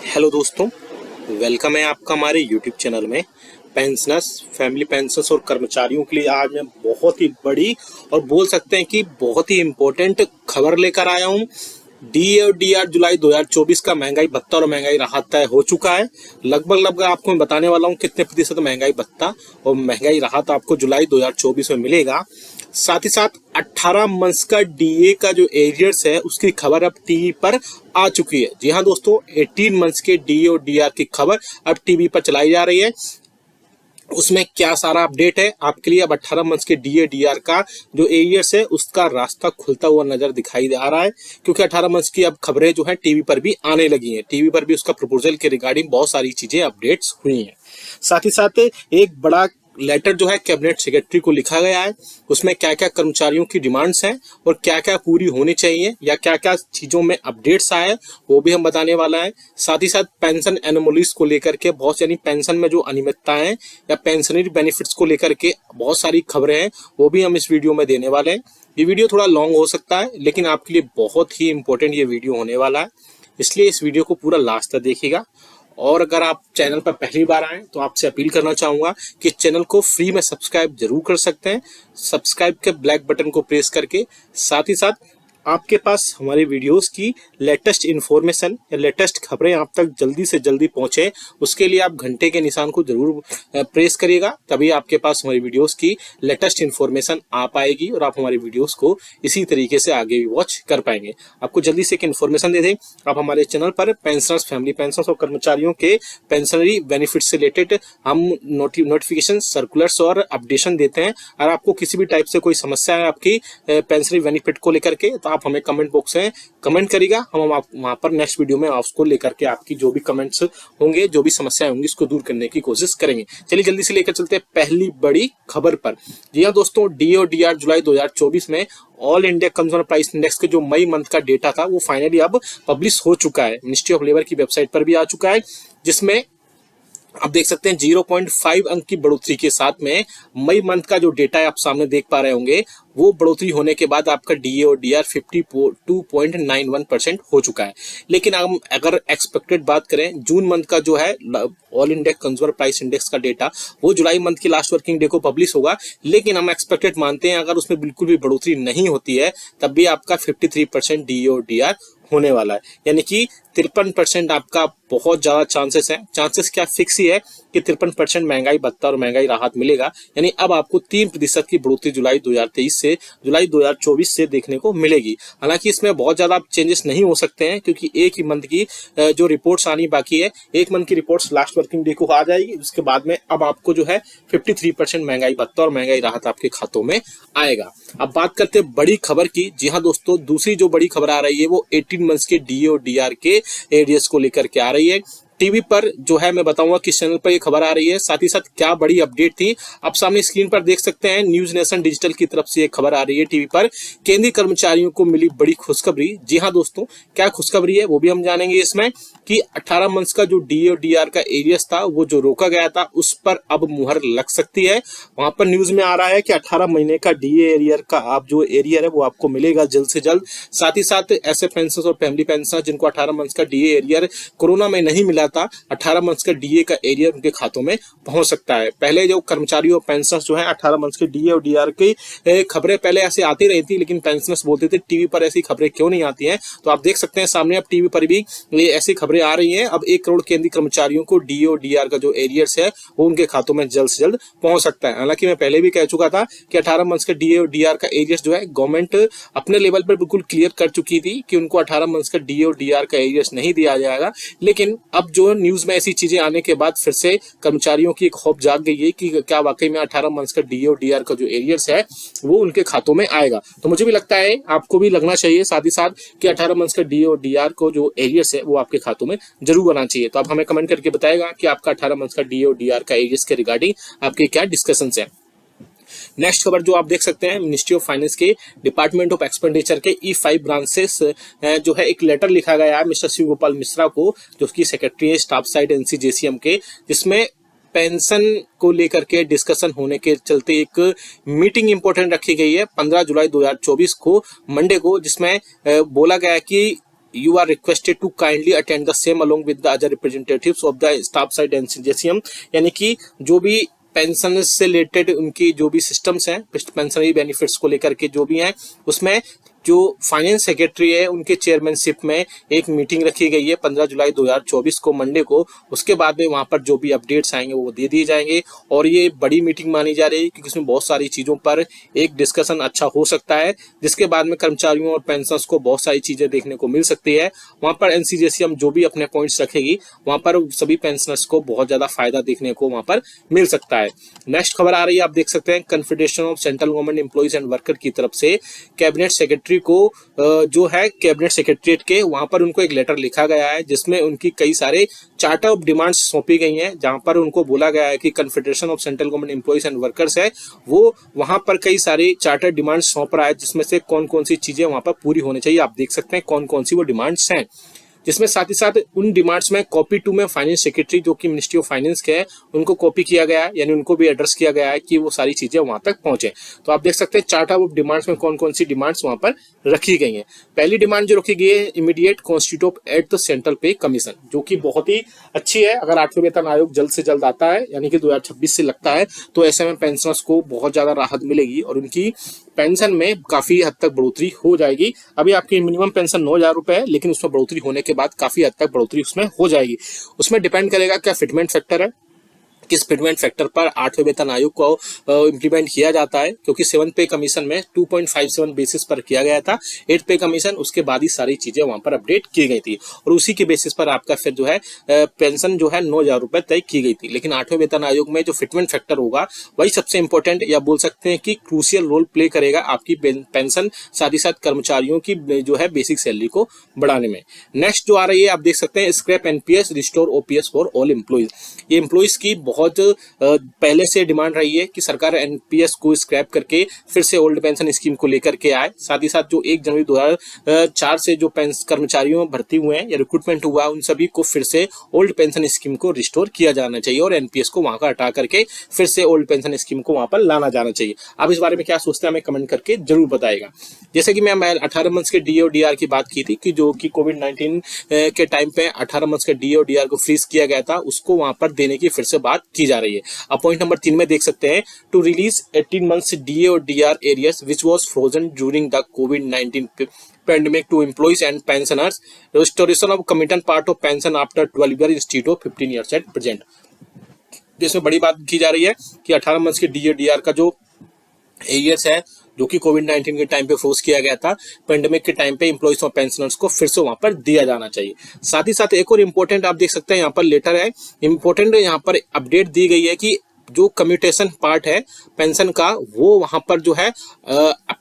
Hello दोस्तों, welcome है आपका हमारे यूट्यूब चैनल में। पेंशनर्स, फैमिली पेंशनर्स और कर्मचारियों के लिए आज मैं बहुत ही बड़ी और बोल सकते हैं कि बहुत ही इम्पोर्टेंट खबर लेकर आया हूँ। डी और डी आर जुलाई 2024 का महंगाई भत्ता और महंगाई राहत तय हो चुका है। लगभग आपको मैं बताने वाला हूँ कितने प्रतिशत महंगाई भत्ता और महंगाई राहत आपको जुलाई 2024 में मिलेगा। साथ ही साथ 18 मंथ्स का डीए का जो एरियर्स है उसकी खबर अब टीवी पर आ चुकी है। जी हाँ दोस्तों, 18 मंथ्स के डीए और डीआर की खबर अब टीवी पर चलाई जा रही है। उसमें क्या सारा अपडेट है आपके लिए। अब 18 मंथ्स के डीए डीआर का जो एरियर्स है उसका रास्ता खुलता हुआ नजर दिखाई आ रहा है, क्योंकि 18 मंथ्स की अब खबरें जो है टीवी पर भी आने लगी हैं। टीवी पर भी उसका प्रपोजल के रिगार्डिंग बहुत सारी चीजें अपडेट्स हुई हैं। साथ ही साथ एक बड़ा लेटर जो है कैबिनेट सेक्रेटरी को लिखा गया है। उसमें क्या क्या कर्मचारियों की डिमांड्स हैं और क्या क्या पूरी होनी चाहिए या क्या क्या चीजों में अपडेट्स आए वो भी हम बताने वाला है। साथ ही साथ पेंशन एनोमलीज को लेकर के बहुत, यानी पेंशन में जो अनियमितताएं या पेंशनरी बेनिफिट्स को लेकर के बहुत सारी खबरें हैं वो भी हम इस वीडियो में देने वाले हैं। ये वीडियो थोड़ा लॉन्ग हो सकता है लेकिन आपके लिए बहुत ही इंपॉर्टेंट ये वीडियो होने वाला है, इसलिए इस वीडियो को पूरा लास्ट तक देखिएगा। और अगर आप चैनल पर पहली बार आए तो आपसे अपील करना चाहूंगा कि चैनल को फ्री में सब्सक्राइब जरूर कर सकते हैं। सब्सक्राइब के ब्लैक बटन को प्रेस करके साथ ही साथ आपके पास हमारे वीडियोस की लेटेस्ट इन्फॉर्मेशन या लेटेस्ट खबरें आप तक जल्दी से जल्दी पहुंचे, उसके लिए आप घंटे के निशान को जरूर प्रेस करिएगा, तभी आपके पास हमारी वीडियोस की लेटेस्ट इन्फॉर्मेशन आ पाएगी और आप हमारी वीडियोस को इसी तरीके से आगे भी वॉच कर पाएंगे। आपको जल्दी से एक इन्फॉर्मेशन दे दें, आप हमारे चैनल पर पेंशनर्स, फैमिली पेंशनर्स और कर्मचारियों के पेंशनरी बेनिफिट से रिलेटेड हम नोटिफिकेशन, सर्कुलर्स और अपडेशन देते हैं। और आपको किसी भी टाइप से कोई समस्या है आपकी पेंशनरी बेनिफिट को लेकर के तो आप हमें कमेंट बॉक्स में कमेंट करिएगा, हम वहां पर नेक्स्ट वीडियो में उसको लेकर के आपकी जो भी कमेंट्स होंगे, जो भी समस्याएं होंगी, उसको दूर करने की कोशिश करेंगे। चलिए जल्दी से लेकर चलते हैं पहली बड़ी खबर पर। जी हाँ दोस्तों, डी और डी आर जुलाई 2024 में all India consumer price index के जो मई मंथ का डेटा था वो फाइनली अब पब्लिश हो चुका है। मिनिस्ट्री ऑफ लेबर की वेबसाइट पर भी आ चुका है, जिसमें आप देख सकते हैं 0.5 अंक की बढ़ोतरी के साथ में मई मंथ का जो डेटा है आप सामने देख पा रहे होंगे, वो बढ़ोतरी होने के बाद आपका डीए और डीआर 52.91% हो चुका है। लेकिन हम अगर एक्सपेक्टेड बात करें, जून मंथ का जो है all India consumer price index का डेटा वो जुलाई मंथ की लास्ट वर्किंग डे को पब्लिश होगा, लेकिन हम एक्सपेक्टेड मानते हैं अगर उसमें बिल्कुल भी बढ़ोतरी नहीं होती है तब भी आपका 53% डीए और डीआर होने वाला है। यानी कि 53% आपका बहुत ज्यादा चांसेस है। चांसेस क्या फिक्स ही है कि 53% महंगाई भत्ता और महंगाई राहत मिलेगा। यानी अब आपको 3% की बढ़ोतरी जुलाई 2023 से जुलाई 2024 से देखने को मिलेगी। हालांकि इसमें बहुत ज्यादा चेंजेस नहीं हो सकते हैं, क्योंकि एक ही मंथ की जो रिपोर्ट्स आनी बाकी है, एक मंथ की रिपोर्ट्स लास्ट वर्किंग डे को आ जाएगी। उसके बाद में अब आपको जो है 53% महंगाई भत्ता और महंगाई राहत आपके खातों में आएगा। अब बात करते हैं बड़ी खबर की। जी हाँ दोस्तों, दूसरी जो बड़ी खबर आ रही है वो 18 मंथ्स के डीए और डीआर के एरियर्स को लेकर के आ रही है। टीवी पर जो है मैं बताऊंगा किस चैनल पर ये खबर आ रही है, साथ ही साथ क्या बड़ी अपडेट थी आप सामने स्क्रीन पर देख सकते हैं। न्यूज नेशन डिजिटल की तरफ से ये खबर आ रही है टीवी पर। केंद्रीय कर्मचारियों को मिली बड़ी खुशखबरी। जी हाँ दोस्तों, क्या खुशखबरी है वो भी हम जानेंगे इसमें, कि 18 मंथ्स का जो डीए और डीआर का एरियर्स था वो जो रोका गया था उस पर अब मुहर लग सकती है। वहां पर न्यूज में आ रहा है कि 18 महीने का डीए एरियर का आप जो एरियर है वो आपको मिलेगा जल्द से जल्द। साथ ही साथ ऐसे पेंशनर्स और फैमिली पेंशनर्स जिनको 18 मंथ्स का डीए एरियर कोरोना में नहीं मिला था, 18 मंथ्स का डीए का एरियर उनके खातों में पहुंच सकता है। पहले जो कर्मचारी और पेंशनर्स जो है 18 मंथ्स के डीए और डीआर की खबरें पहले ऐसे आती रही थी, लेकिन पेंशनर्स बोलते थे टीवी पर ऐसी खबरें क्यों नहीं आती हैं। तो आप देख सकते हैं सामने अब टीवी पर भी ये ऐसी खबरें आ रही हैं। अब 1 करोड़ केंद्रीय कर्मचारियों को डीए और डीआर का जो एरियर्स है वो उनके खातों में जल्द से जल्द पहुंच सकता है। हालांकि मैं पहले भी कह चुका था कि 18 मंथ्स के डीए और डीआर का एरियर्स जो है गवर्नमेंट अपने लेवल पर बिल्कुल क्लियर कर चुकी थी कि उनको 18 मंथ्स का डीए और डीआर का एरियर्स नहीं दिया जाएगा। लेकिन अब जो न्यूज में ऐसी चीजें आने के बाद फिर से कर्मचारियों की एक होप जाग गई है कि क्या वाकई में 18 मंथ्स का डीए और डीआर का जो एरियर्स है वो उनके खातों में आएगा। तो मुझे भी लगता है आपको भी लगना चाहिए साथ ही साथ कि 18 मंथ्स का डीए और डीआर को जो एरियर्स है वो आपके खातों में जरूर आना चाहिए। तो आप हमें कमेंट करके बताएगा कि आपका 18 मंथ्स का डीए और डीआर का एरियर्स के रिगार्डिंग आपके क्या डिस्कशंस है। नेक्स्ट खबर जो आप देख सकते हैं, मिनिस्ट्री ऑफ फाइनेंस के डिपार्टमेंट ऑफ एक्सपेंडिचर के E5 ब्रांचेस जो है एक लेटर लिखा गया है मिस्टर शिव गोपाल मिश्रा को, जो उसकी सेक्रेटरी है स्टाफ साइड NCJCM के, जिसमें पेंशन को लेकर के डिस्कशन होने के चलते एक मीटिंग इंपॉर्टेंट रखी गई है 15 जुलाई 2024 को मंडे को, जिसमें बोला गया है कि you are requested to kindly attend the same along with the other representatives of the staff side NCJCM। यानी कि जो भी पेंशन से रिलेटेड उनकी जो भी सिस्टम्स हैं पेंशनरी बेनिफिट्स को लेकर के जो भी हैं, उसमें जो फाइनेंस सेक्रेटरी है उनके चेयरमैनशिप में एक मीटिंग रखी गई है 15 जुलाई 2024 को मंडे को। उसके बाद में वहां पर जो भी अपडेट्स आएंगे वो दे दिए जाएंगे और ये बड़ी मीटिंग मानी जा रही है क्योंकि इसमें बहुत सारी चीजों पर एक डिस्कशन अच्छा हो सकता है, जिसके बाद में कर्मचारियों और पेंशनर्स को बहुत सारी चीजें देखने को मिल सकती है। वहां पर एनसीजेसीएम जो भी अपने पॉइंट्स रखेगी वहां पर सभी पेंशनर्स को बहुत ज्यादा फायदा देखने को वहां पर मिल सकता है। नेक्स्ट खबर आ रही है, आप देख सकते हैं confederation of central government employees and worker की तरफ से कैबिनेट सेक्रेटरी को जो है कैबिनेट सेक्रेटरीट के वहां पर उनको एक लेटर लिखा गया है जिसमें उनकी कई सारे चार्टर ऑफ डिमांड्स सौंपी गई हैं, जहां पर उनको बोला गया है कि confederation of central government employees and workers है वो वहां पर कई सारे चार्टर डिमांड्स सौंप रहा है, जिसमें से कौन कौन सी चीजें वहां पर पूरी होनी चाहिए। आप देख सकते हैं कौन कौन सी वो डिमांड्स हैं, जिसमें साथ ही साथ उन डिमांड्स में कॉपी टू में फाइनेंस सेक्रेटरी जो कि मिनिस्ट्री ऑफ फाइनेंस के है उनको कॉपी किया गया है, यानी उनको भी एड्रेस किया गया है कि वो सारी चीजें वहां तक पहुंचे। तो आप देख सकते हैं चार्टर ऑफ डिमांड्स में कौन कौन सी डिमांड्स वहां पर रखी गई हैं। पहली डिमांड जो रखी गई है immediate constitute of at the central पे कमीशन, जो कि बहुत ही अच्छी है। अगर 8वें वेतन आयोग जल्द से जल्द आता है यानी कि 2026 से लगता है तो ऐसे में पेंशनर्स को बहुत ज्यादा राहत मिलेगी और उनकी पेंशन में काफी हद तक बढ़ोतरी हो जाएगी। अभी आपकी मिनिमम पेंशन 9,000 रुपए है, लेकिन उसमें बढ़ोतरी होने के बाद काफी हद तक बढ़ोतरी उसमें हो जाएगी। उसमें डिपेंड करेगा क्या फिटमेंट फैक्टर है, किस फिटमेंट फैक्टर पर 8वें वेतन आयोग को इम्प्लीमेंट किया जाता है, क्योंकि 7th पे कमीशन में 2.57 बेसिस पर किया गया था, 8th पे कमीशन उसके बाद ही सारी चीजें वहां पर अपडेट की गई थी और उसी के बेसिस पर आपका फिर जो है पेंशन जो है 9,000 रुपए तय की गई थी। लेकिन 8वें वेतन आयोग में जो फिटमेंट फैक्टर होगा वही सबसे इंपॉर्टेंट या बोल सकते हैं कि क्रूशियल रोल प्ले करेगा आपकी पेंशन साथ ही साथ कर्मचारियों की जो है बेसिक सैलरी को बढ़ाने में। नेक्स्ट जो आ रही है आप देख सकते हैं scrap NPS restore OPS for all employees. ये एम्प्लॉइज की बहुत पहले से डिमांड रही है कि सरकार एनपीएस को स्क्रैप करके फिर से ओल्ड पेंशन स्कीम को लेकर के आए। साथ ही साथ जो 1 जनवरी 2004 से जो कर्मचारियों भर्ती हुए हैं या रिक्रूटमेंट हुआ उन सभी को फिर से ओल्ड पेंशन स्कीम को रिस्टोर किया जाना चाहिए और एनपीएस को वहां का हटा करके फिर से ओल्ड पेंशन स्कीम को वहां पर लाना जाना चाहिए। आप इस बारे में क्या सोचते हैं हमें कमेंट करके जरूर बताएगा। जैसे कि मैं 18 मंथ्स के डीए और डीआर की बात की थी कि जो कि कोविड-19 के टाइम पे 18 मंथ्स के डीए और डीआर को फ्रीज किया गया था, उसको वहां पर देने की फिर से बात की जा रही है। अब पॉइंट नंबर 3 में देख सकते हैं टू रिलीज 18 मंथ्स डीए और DR arrears which was frozen during the कोविड-19 pandemic to employees and pensioners, restoration of committed part of pension after 12 years instead of 15 years at present। जिसमें बड़ी बात की जा रही है कि 18 मंथ्स के डीए डीआर का जो एरियर्स है जो कि कोविड-19 के टाइम पे फ्रोज किया गया था, पेंडेमिक के टाइम पे एम्प्लॉइज और पेंशनर्स को फिर से वहां पर दिया जाना चाहिए। साथ ही साथ एक और इम्पोर्टेंट आप देख सकते हैं यहाँ पर लेटर है इम्पोर्टेंट, यहाँ पर अपडेट दी गई है कि जो कम्यूटेशन पार्ट है पेंशन का वो वहां पर जो है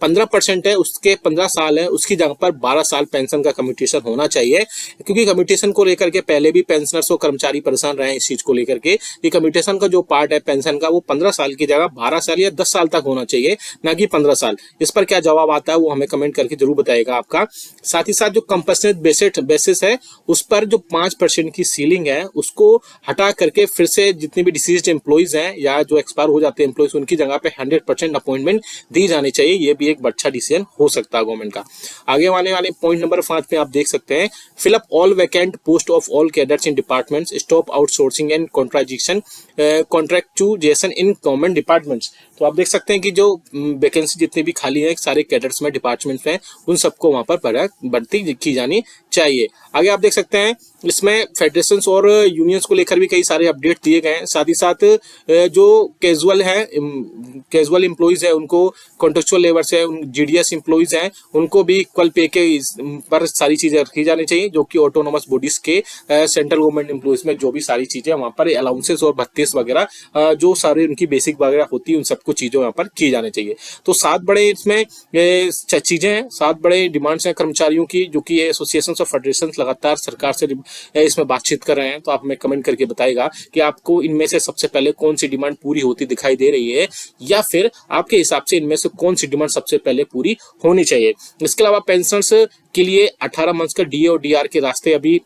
15% है, उसके 15 साल है, उसकी जगह पर 12 साल पेंशन का कम्यूटेशन होना चाहिए। क्योंकि कम्यूटेशन को लेकर के पहले भी पेंशनर्स और कर्मचारी परेशान रहे हैं इस चीज को लेकर के कि कम्यूटेशन का जो पार्ट है पेंशन का वो 15 साल की जगह 12 साल या 10 साल तक होना चाहिए, ना कि 15 साल। इस पर क्या जवाब आता है वो हमें कमेंट करके जरूर बताएगा आपका। साथ ही साथ जो कंपनसेट बेसिस है उस पर जो 5% की सीलिंग है उसको हटा करके फिर से जितने भी डिसीज्ड एम्प्लॉइज हैं या जो एक्सपायर हो जाते हैं एम्प्लॉइज उनकी जगह पे 100% अपॉइंटमेंट दी जानी चाहिए। ये भी एक अच्छा डिसीजन हो सकता है गवर्नमेंट का। आगे वाले पॉइंट नंबर 5 पे आप देख सकते हैं fill up all vacant post of all cadres in departments, stop outsourcing and contractualisation in government departments. तो आप देख सकते हैं कि जो वैकेंसी जितनी भी खाली है सारे कैडर्स में डिपार्टमेंट्स में उन सबको वहां पर भर्ती की जानी चाहिए। आगे आप देख सकते हैं इसमें फेडरेशंस और यूनियंस को लेकर भी कई सारे अपडेट दिए गए हैं। साथ ही साथ जो कैजुअल एम्प्लॉइज है उनको, कॉन्ट्रेक्चुअल लेबर्स है, जीडीएस एम्प्लॉइज हैं उनको भी इक्वल पे के पर सारी चीजें रखी जानी चाहिए, जो कि ऑटोनोमस बॉडीज के सेंट्रल गवर्नमेंट एम्प्लॉइज में जो भी सारी चीजें वहां पर अलाउंसेस और भत्तेस वगैरह जो सारे उनकी बेसिक वगैरह होती है उन सबको चीजें वहां पर की जानी चाहिए। तो 7 बड़े इसमें चीजें हैं, 7 बड़े डिमांड्स हैं कर्मचारियों की, जो कि एसोसिएशन और फेडरेशन लगातार सरकार से इसमें बातचीत कर रहे हैं। तो आप हमें कमेंट करके बताएगा कि आपको इनमें से सबसे पहले कौन सी डिमांड पूरी होती दिखाई दे रही है, या फिर आपके हिसाब से इनमें से कौन सी डिमांड सबसे पहले पूरी होनी चाहिए। इसके अलावा पेंशनर्स के लिए 18 मंथ्स का डीए और डीआर के रास्ते अभी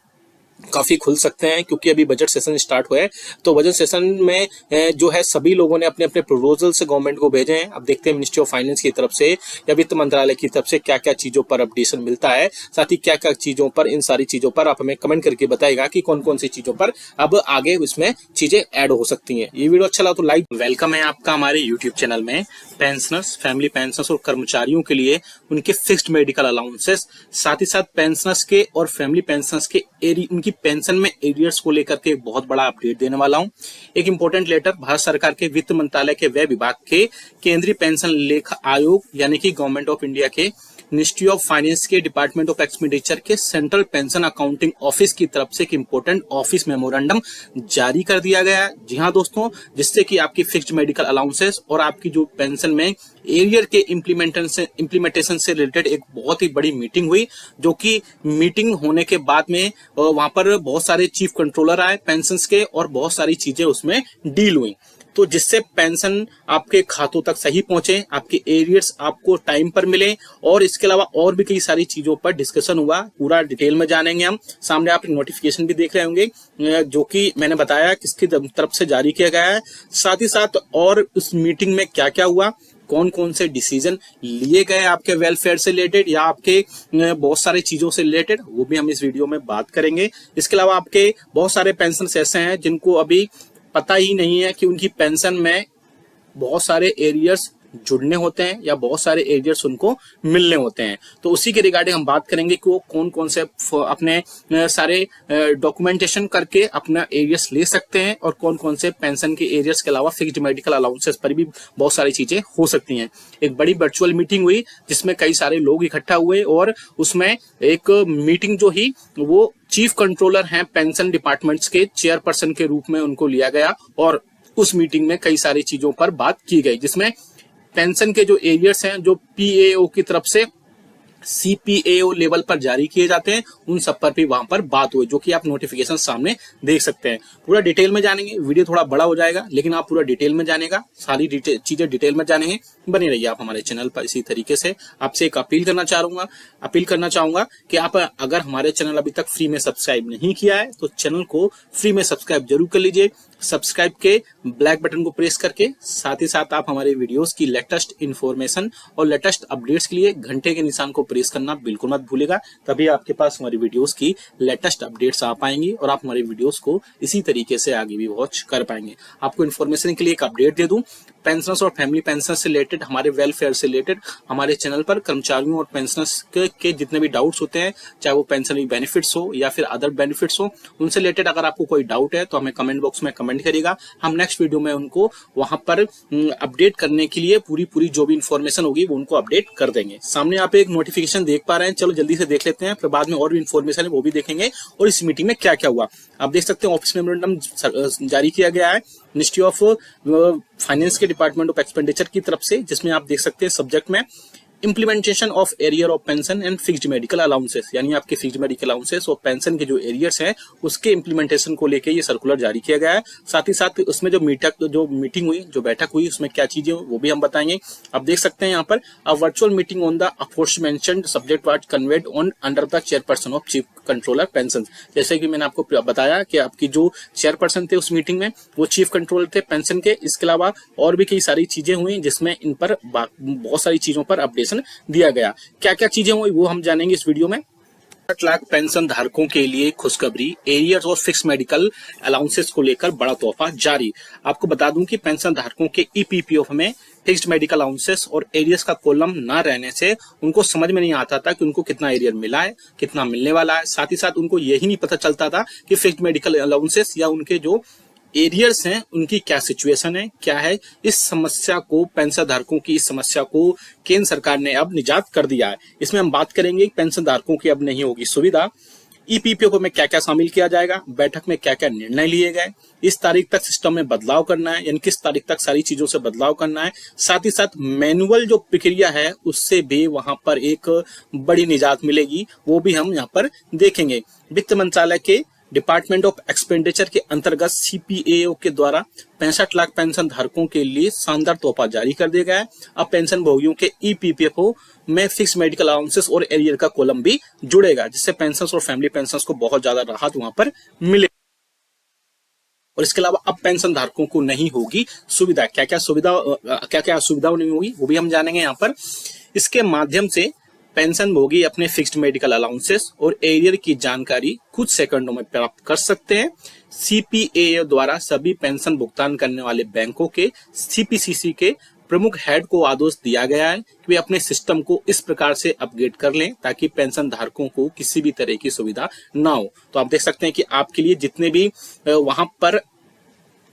काफी खुल सकते हैं, क्योंकि अभी बजट सेशन स्टार्ट हुआ है। तो बजट सेशन में जो है सभी लोगों ने अपने अपने प्रपोजल से गवर्नमेंट को भेजे हैं। अब देखते हैं मिनिस्ट्री ऑफ फाइनेंस की तरफ से या वित्त मंत्रालय की तरफ से क्या क्या चीजों पर अपडेशन मिलता है, साथ ही क्या क्या चीजों पर, इन सारी चीजों पर आप हमें कमेंट करके बताएगा कि कौन कौन सी चीजों पर अब आगे इसमें चीजें ऐड हो सकती हैं। ये वीडियो अच्छा लगा तो लाइक। वेलकम है आपका हमारे यूट्यूब चैनल में। पेंशनर्स, फैमिली पेंशनर्स और कर्मचारियों के लिए उनके फिक्स्ड मेडिकल अलाउंसेस, साथ ही साथ पेंशनर्स के और फैमिली पेंशनर्स के उनकी पेंशन में एरियर्स को लेकर के एक बहुत बड़ा अपडेट देने वाला हूं। एक इंपॉर्टेंट लेटर भारत सरकार के वित्त मंत्रालय के व्यय विभाग के केंद्रीय पेंशन लेखा आयोग यानी कि गवर्नमेंट ऑफ इंडिया के मिनिस्ट्री ऑफ फाइनेंस के डिपार्टमेंट ऑफ एक्सपेंडिचर के सेंट्रल पेंशन अकाउंटिंग ऑफिस की तरफ से एक इंपॉर्टेंट ऑफिस मेमोरेंडम जारी कर दिया गया है। जी हाँ दोस्तों, जिससे कि आपकी फिक्स्ड मेडिकल अलाउंसेस और आपकी जो पेंशन में एरियर के इम्प्लीमेंटेशन से रिलेटेड एक बहुत ही बड़ी मीटिंग हुई, जो कि मीटिंग होने के बाद में वहां पर बहुत सारे चीफ कंट्रोलर आए पेंशन के और बहुत सारी चीजें उसमें डील हुई, तो जिससे पेंशन आपके खातों तक सही पहुंचे, आपके एरियर्स आपको टाइम पर मिले, और इसके अलावा और भी कई सारी चीजों पर डिस्कशन हुआ। पूरा डिटेल में जानेंगे हम। सामने आप नोटिफिकेशन भी देख रहे होंगे जो कि मैंने बताया किसकी तरफ से जारी किया गया है, साथ ही साथ और उस मीटिंग में क्या क्या हुआ, कौन कौन से डिसीजन लिए गए आपके वेलफेयर से रिलेटेड या आपके बहुत सारी चीजों से रिलेटेड, वो भी हम इस वीडियो में बात करेंगे। इसके अलावा आपके बहुत सारे पेंशन ऐसे हैं जिनको अभी पता ही नहीं है कि उनकी पेंशन में बहुत सारे एरियर्स जुड़ने होते हैं या बहुत सारे एरियर्स उनको मिलने होते हैं। तो उसी के रिगार्डिंग हम बात करेंगे कि वो कौन कौन से अपने सारे डॉक्यूमेंटेशन करके अपना एरियर्स ले सकते हैं और कौन कौन से पेंशन के एरियर्स के अलावा फिक्स्ड मेडिकल अलाउंसेस पर भी बहुत सारी चीजें हो सकती हैं। एक बड़ी वर्चुअल मीटिंग हुई जिसमें कई सारे लोग इकट्ठा हुए और उसमें एक मीटिंग जो ही वो चीफ कंट्रोलर हैं पेंशन डिपार्टमेंट्स के चेयरपर्सन के रूप में उनको लिया गया, और उस मीटिंग में कई सारी चीजों पर बात की गई, जिसमें पेंशन के जो एरियर्स हैं जो पीएओ की तरफ से सीपीएओ लेवल पर जारी किए जाते हैं, उन सब पर भी वहां पर बात हुई, जो कि आप नोटिफिकेशन सामने देख सकते हैं। पूरा डिटेल में जानेंगे, वीडियो थोड़ा बड़ा हो जाएगा लेकिन आप पूरा डिटेल में जानेगा, सारी चीजें डिटेल में जानेंगे। बने रहिए आप हमारे चैनल पर। इसी तरीके से आपसे एक अपील करना चाहूंगा कि आप अगर हमारे चैनल अभी तक फ्री में सब्सक्राइब नहीं किया है तो चैनल को फ्री में सब्सक्राइब जरूर कर लीजिए। सब्सक्राइब के ब्लैक बटन को प्रेस करके साथ ही साथ आप हमारे वीडियोस की लेटेस्ट इन्फॉर्मेशन और लेटेस्ट अपडेट्स के लिए घंटे के निशान को प्रेस करना बिल्कुल मत भूलेगा, तभी आपके पास हमारी वीडियोस की लेटेस्ट अपडेट्स आ पाएंगी और आप हमारी वीडियोस को इसी तरीके से आगे भी वॉच कर पाएंगे। आपको इन्फॉर्मेशन के लिए एक अपडेट दे दूं, पेंशनर्स और फैमिली पेंशन से रिलेटेड, हमारे वेलफेयर से रिलेटेड हमारे चैनल पर कर्मचारियों और पेंशनर्स के जितने भी डाउट्स होते हैं, चाहे वो पेंशन बेनिफिट्स हो या फिर अदर बेनिफिट्स हो, उनसे रिलेटेड अगर आपको कोई डाउट है तो हमें कमेंट बॉक्स में कमेंट करिएगा। हम नेक्स्ट वीडियो में उनको वहां पर अपडेट करने के लिए पूरी जो भी इंफॉर्मेशन होगी वो उनको अपडेट कर देंगे। सामने आप एक नोटिफिकेशन देख पा रहे हैं, चलो जल्दी से देख लेते हैं, फिर बाद में और भी इंफॉर्मेशन है वो भी देखेंगे और इस मीटिंग में क्या क्या हुआ। आप देख सकते हैं ऑफिस मेमोरेंडम जारी किया गया है मिनिस्ट्री ऑफ फाइनेंस के डिपार्टमेंट ऑफ एक्सपेंडिचर की तरफ से, जिसमें आप देख सकते हैं सब्जेक्ट में implementation of arrear of pension and fixed medical allowances, यानी आपके फिक्स्ड मेडिकल अलाउंसेस और पेंशन के जो एरियर्स हैं उसके इम्प्लीमेंटेशन को लेके ये सर्कुलर जारी किया गया है। साथ ही साथ उसमें जो मीटिंग हुई, जो बैठक हुई, उसमें क्या चीजें वो भी हम बताएंगे। आप देख सकते हैं यहाँ पर a virtual meeting on the aforementioned subject was conveyed on under the chairperson of chief controller pension. जैसे कि मैंने आपको बताया कि आपकी जो चेयरपर्सन थे उस मीटिंग में वो चीफ कंट्रोलर थे पेंशन के। इसके अलावा और भी कई सारी चीजें हुई जिसमें इन पर बहुत सारी चीजों पर अपडेशन दिया गया। क्या क्या चीजें हुई वो हम जानेंगे इस वीडियो में। 60 लाख पेंशन धारकों के लिए खुशखबरी, एरियर्स और फिक्स मेडिकल अलाउंसेस को लेकर बड़ा तोहफा जारी। आपको बता दूं कि पेंशन धारकों के ईपीपीएफ में फिक्स्ड मेडिकल अलाउंसेस और एरियर्स का कॉलम ना रहने से उनको समझ में नहीं आता था कि उनको कितना एरियर मिला है, कितना मिलने वाला है। साथ ही साथ उनको यही नहीं पता चलता था कि फिक्स्ड मेडिकल अलाउंसेस या उनके जो एरियर्स हैं उनकी क्या सिचुएशन है, क्या है। इस समस्या को, पेंशन धारकों की इस समस्या को केंद्र सरकार ने अब निजात कर दिया है। इसमें हम बात करेंगे पेंशन धारकों की अब नहीं होगी सुविधा, ईपीपीओ में क्या क्या शामिल किया जाएगा, बैठक में क्या क्या निर्णय लिए गए, इस तारीख तक सिस्टम में बदलाव करना है यानी किस तारीख तक सारी चीजों से बदलाव करना है। साथ ही साथ मैनुअल जो प्रक्रिया है उससे भी वहां पर एक बड़ी निजात मिलेगी, वो भी हम यहाँ पर देखेंगे। वित्त मंत्रालय के डिपार्टमेंट ऑफ एक्सपेंडिचर के अंतर्गत सीपीएओ के द्वारा 65 लाख पेंशन धारकों के लिए शानदार तोहफा जारी कर दिया गया है। अब पेंशन भोगियों के ईपीपीएफओ में फिक्स मेडिकल अलाउंसेस और एरियर का कॉलम भी जुड़ेगा, जिससे पेंशन और फैमिली पेंशन को बहुत ज्यादा राहत वहां पर मिले। और इसके अलावा अब पेंशन धारकों को नहीं होगी सुविधा, क्या क्या सुविधा नहीं होगी वो भी हम जानेंगे यहाँ पर। इसके माध्यम से पेंशन भोगी अपने फिक्स्ड मेडिकल अलाउंसेस और एरियर की जानकारी कुछ सेकंडों में प्राप्त कर सकते हैं। सीपीएओ द्वारा सभी पेंशन भुगतान करने वाले बैंकों के सीपीसीसी के प्रमुख हेड को आदेश दिया गया है कि वे अपने सिस्टम को इस प्रकार से अपग्रेड कर लें ताकि पेंशन धारकों को किसी भी तरह की सुविधा ना हो। तो आप देख सकते हैं कि आपके लिए जितने भी वहां पर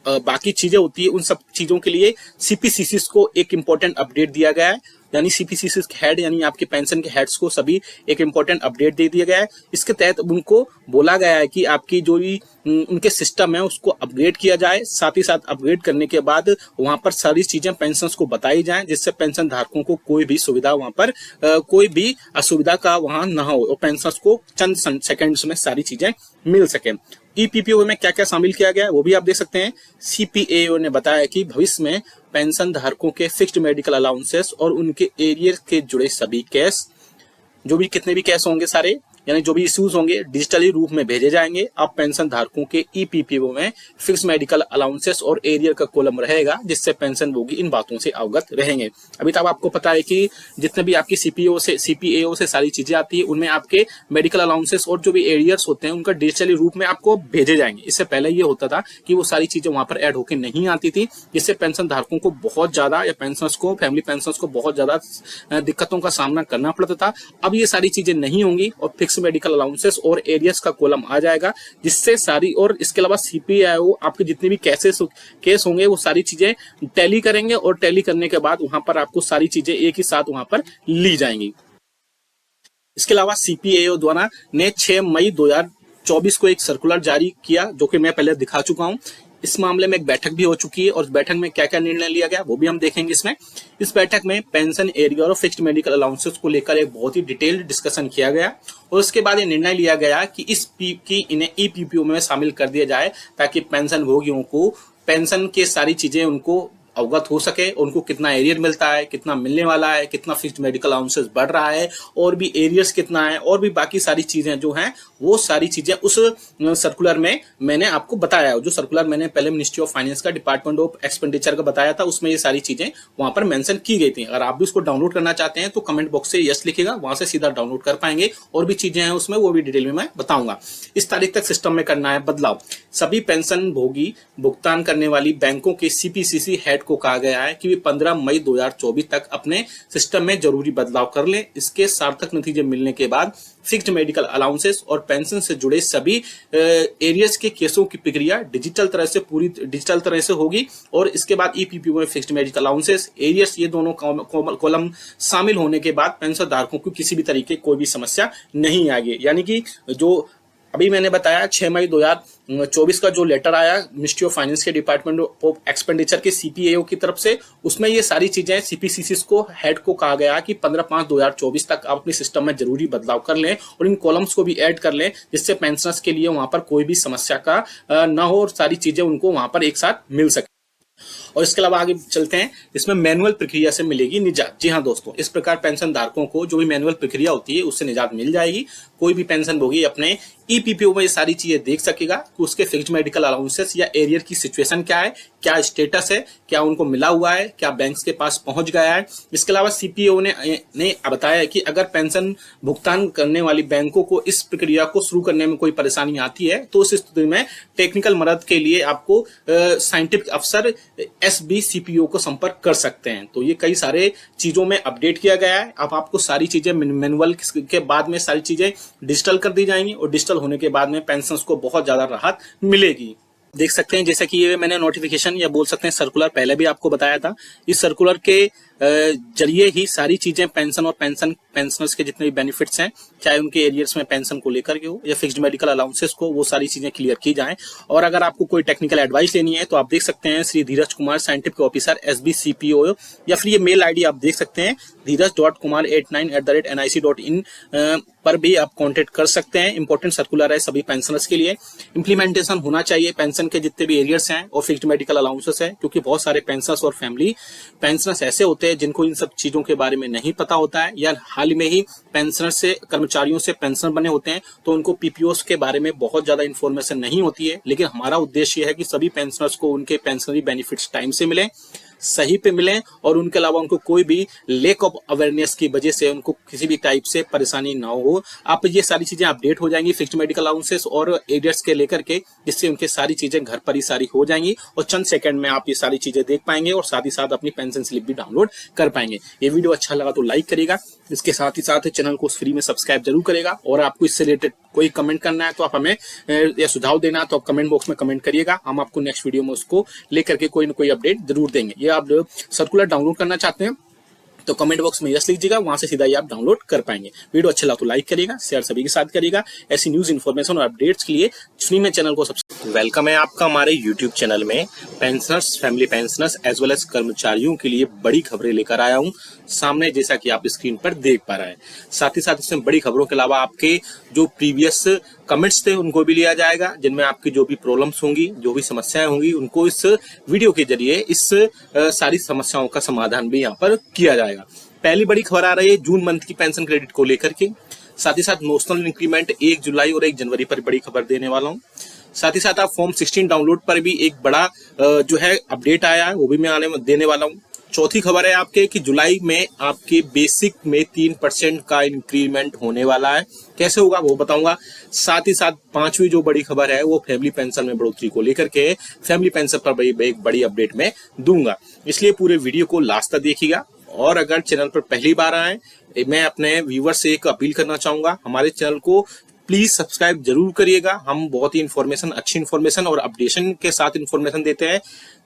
बाकी चीजें होती है उन सब चीजों के लिए सीपीसीसी को एक इंपॉर्टेंट अपडेट दिया गया है, यानी सीपीसीसी हेड यानी आपके पेंशन के हेड्स को सभी एक इंपॉर्टेंट अपडेट दे दिया गया है। इसके तहत उनको बोला गया है कि आपकी जो भी उनके सिस्टम है उसको अपग्रेड किया जाए, साथ ही साथ अपग्रेड करने के बाद वहां पर सारी चीजें पेंशन को बताई जाएं, जिससे पेंशन धारकों को कोई भी सुविधा वहां पर कोई भी असुविधा का वहां न हो और पेंशन को चंद सेकंड्स में सारी चीजें मिल सके। ईपीपीओ में क्या क्या शामिल किया गया है वो भी आप देख सकते हैं। सीपीएओ ने बताया कि भविष्य में पेंशन धारकों के फिक्स्ड मेडिकल अलाउंसेस और उनके एरियर के जुड़े सभी केस, जो भी कितने भी केस होंगे सारे, यानी जो भी इश्यूज होंगे डिजिटली रूप में भेजे जाएंगे। अब पेंशन धारकों के ईपीपीओ में फिक्स मेडिकल अलाउंसेस और एरियर का कॉलम रहेगा, जिससे पेंशन भोगी इन बातों से अवगत रहेंगे। अभी तक आपको पता है कि जितने भी आपकी सीपीएओ से सारी चीजें आती है उनमें आपके मेडिकल अलाउंसेस और जो भी एरियर्स होते हैं उनका डिजिटली रूप में आपको भेजे जाएंगे। इससे पहले ये होता था कि वो सारी चीजें वहां पर ऐड होकर नहीं आती थी, जिससे पेंशन धारकों को बहुत ज्यादा या पेंशन को फैमिली पेंशन को बहुत ज्यादा दिक्कतों का सामना करना पड़ता था। अब ये सारी चीजें नहीं होंगी और फिक्स मेडिकल अलाउंसेस और एरियर्स का कॉलम आ जाएगा, जिससे सारी, और इसके अलावा सीपीएओ आपके जितने भी केस होंगे वो सारी चीजें टैली करेंगे और टैली करने के बाद वहां पर आपको सारी चीजें एक ही साथ वहां पर ली जाएंगी। इसके अलावा सीपीएओ द्वारा ने 6 मई 2024 को एक सर्कुलर जारी किया, जो कि मैं पहले दिखा चुका हूं। इस मामले में एक बैठक भी हो चुकी है और इस बैठक में क्या क्या निर्णय लिया गया वो भी हम देखेंगे इसमें। इस बैठक में पेंशन एरियर और फिक्स्ड मेडिकल अलाउंसेस को लेकर एक बहुत ही डिटेल्ड डिस्कशन किया गया और उसके बाद ये निर्णय लिया गया कि इन्हें ईपीपीओ में शामिल कर दिया जाए, ताकि पेंशन भोगियों को पेंशन के सारी चीजें उनको अवगत हो सके, उनको कितना एरियर मिलता है, कितना मिलने वाला है, कितना फिक्स्ड मेडिकल अलाउंसेस बढ़ रहा है और भी एरियर्स कितना है और भी बाकी सारी चीजें जो हैं वो सारी चीजें उस सर्कुलर में मैंने आपको बताया। जो सर्कुलर मैंने पहले मिनिस्ट्री ऑफ फाइनेंस का डिपार्टमेंट ऑफ एक्सपेंडिचर का बताया था उसमें ये सारी चीजें वहां पर मेंशन की गई थी। अगर आप भी उसको डाउनलोड करना चाहते हैं तो कमेंट बॉक्स से यस लिखिएगा, वहां से सीधा डाउनलोड कर पाएंगे। और भी चीजें हैं उसमें वो भी डिटेल में मैं बताऊंगा। इस तारीख तक सिस्टम में करना है बदलाव। सभी पेंशन भोगी भुगतान करने वाली बैंकों के सीपीसीसी हेड को कहा गया है कि वे 15 मई 2024 तक अपने सिस्टम में जरूरी बदलाव कर लें। इसके सार्थक नतीजे मिलने के बाद फिक्स्ड मेडिकल अलाउंसेस और पेंशन से जुड़े सभी एरियर्स के केसों की प्रक्रिया पूरी डिजिटल तरह से होगी और इसके बाद ईपीपीओ में फिक्स्ड मेडिकल अलाउंसेस एरियर्स ये दोनों कॉलम शामिल होने के बाद पेंशन धारकों को किसी भी तरीके कोई भी समस्या नहीं आएगी। यानी कि जो अभी मैंने बताया 6 मई 2024 का जो लेटर आया मिनिस्ट्री ऑफ फाइनेंस के डिपार्टमेंट ऑफ एक्सपेंडिचर के सीपीएओ की तरफ से, उसमें ये सारी चीजें सीपीसीसी को हेड को कहा गया कि 15/5/2024 तक आप अपने सिस्टम में जरूरी बदलाव कर लें और इन कॉलम्स को भी ऐड कर लें, जिससे पेंशनर्स के लिए वहां पर कोई भी समस्या का न हो और सारी चीजें उनको वहां पर एक साथ मिल सके। और इसके अलावा आगे चलते हैं, इसमें मैनुअल प्रक्रिया से मिलेगी निजात। जी हाँ दोस्तों, इस प्रकार पेंशन धारकों को जो भी मैनुअल प्रक्रिया होती है उससे निजात मिल जाएगी। कोई भी पेंशन भोगी अपने ईपीपीओ में ये सारी चीजें देख सकेगा कि उसके फिक्स्ड मेडिकल अलाउंसेस या एरियर की सिचुएशन क्या है, क्या स्टेटस है, क्या उनको मिला हुआ है, क्या बैंक्स के पास पहुंच गया है। इसके अलावा सीपीओ ने बताया कि अगर पेंशन भुगतान करने वाली बैंकों को इस प्रक्रिया को शुरू करने में कोई परेशानी आती है तो उस स्थिति में टेक्निकल मदद के लिए आपको साइंटिफिक अफसर SBCPO को संपर्क कर सकते हैं। तो ये कई सारे चीजों में अपडेट किया गया है। अब आपको सारी चीजें मैनुअल के बाद में सारी चीजें डिजिटल कर दी जाएंगी और डिजिटल होने के बाद में पेंशन को बहुत ज्यादा राहत मिलेगी। देख सकते हैं जैसे कि ये मैंने नोटिफिकेशन या बोल सकते हैं सर्कुलर पहले भी आपको बताया था। इस सर्कुलर के जरिए ही सारी चीजें पेंशन और पेंशनर्स के जितने भी बेनिफिट्स हैं, चाहे उनके एरियर्स में पेंशन को लेकर के हो या फिक्स्ड मेडिकल अलाउंसेस को, वो सारी चीजें क्लियर की जाएं। और अगर आपको कोई टेक्निकल एडवाइस लेनी है तो आप देख सकते हैं श्री धीरज कुमार, साइंटिफिक ऑफिसर SBCPO, या फिर ये मेल आईडी आप देख सकते हैं dheeraj.kumar89@nic.in पर भी आप कांटेक्ट कर सकते हैं। इंपॉर्टेंट सर्कुलर है सभी पेंशनर्स के लिए। इंप्लीमेंटेशन होना चाहिए पेंशन के जितने भी एरियर्स हैं और फिक्स्ड मेडिकल अलाउंसेस है, क्योंकि बहुत सारे पेंशनर्स और फैमिली पेंशनर्स ऐसे होते हैं जिनको इन सब चीजों के बारे में नहीं पता होता है, या हाल में ही पेंशनर से कर्मचारियों से पेंशनर बने होते हैं तो उनको पीपीओस के बारे में बहुत ज्यादा इन्फॉर्मेशन नहीं होती है। लेकिन हमारा उद्देश्य है कि सभी पेंशनर्स को उनके पेंशनरी बेनिफिट्स टाइम से मिले, सही पे मिले, और उनके अलावा उनको कोई भी लेक ऑफ अवेयरनेस की वजह से उनको किसी भी टाइप से परेशानी ना हो। आप ये सारी चीजें अपडेट हो जाएंगी फिक्स्ड मेडिकल अलाउंसेस और एरियर्स के लेकर के, जिससे उनके सारी चीजें घर पर ही सारी हो जाएंगी और चंद सेकंड में आप ये सारी चीजें देख पाएंगे और साथ ही साथ अपनी पेंशन स्लिप भी डाउनलोड कर पाएंगे। ये वीडियो अच्छा लगा तो लाइक करेगा, इसके साथ ही साथ चैनल को फ्री में सब्सक्राइब जरूर करेगा। और आपको इससे रिलेटेड कोई कमेंट करना है तो आप हमें या सुझाव देना है तो आप कमेंट बॉक्स में कमेंट करिएगा, हम आपको नेक्स्ट वीडियो में उसको लेकर के कोई ना कोई अपडेट जरूर देंगे। ये आप सर्कुलर डाउनलोड करना चाहते हैं तो कमेंट बॉक्स में यस लीजिएगा, वहां से सीधा ही आप डाउनलोड कर पाएंगे। वीडियो अच्छा लगा तो लाइक करिएगा, शेयर सभी के साथ करिएगा। ऐसी न्यूज इन्फॉर्मेशन और अपडेट्स के लिए फ्री में चैनल को सब्सक्राइब। वेलकम है आपका हमारे यूट्यूब चैनल में। Pensioners, family pensioners as well as कर्मचारियों के लिए बड़ी खबरें लेकर आया हूं सामने, जैसा कि आप स्क्रीन पर देख पा रहे हैं। साथ ही साथ इसमें बड़ी खबरों के अलावा आपके जो प्रीवियस कमेंट्स थे उनको भी लिया जाएगा, जिनमें आपकी जो भी प्रॉब्लम्स होंगी, जो भी समस्याएं होंगी, उनको इस वीडियो के जरिए इस सारी समस्याओं का समाधान भी यहाँ पर किया जाएगा। पहली बड़ी खबर आ रही है जून मंथ की पेंशन क्रेडिट को लेकर के। साथ ही साथ नोशनल इंक्रीमेंट 1 जुलाई और 1 जनवरी पर बड़ी खबर देने वाला हूँ। साथ ही साथ आप फॉर्म 16 डाउनलोड पर भी एक बड़ा जो है अपडेट आया है, वो भी मैं देने वाला हूँ। चौथी खबर है आपके कि जुलाई में आपके बेसिक में 3% का इंक्रीमेंट होने वाला है। कैसे होगा वो बताऊंगा। साथ ही साथ पांचवी जो बड़ी खबर है वो फैमिली पेंशन में बढ़ोतरी को लेकर के, फैमिली पेंशन पर एक बड़ी अपडेट में दूंगा, इसलिए पूरे वीडियो को लास्ट तक देखिएगा। और अगर चैनल पर पहली बार आए, मैं अपने व्यूवर्स से एक अपील करना चाहूंगा, हमारे चैनल को प्लीज सब्सक्राइब जरूर करिएगा। हम बहुत ही इन्फॉर्मेशन, अच्छी इन्फॉर्मेशन और अपडेशन के साथ इन्फॉर्मेशन देते हैं।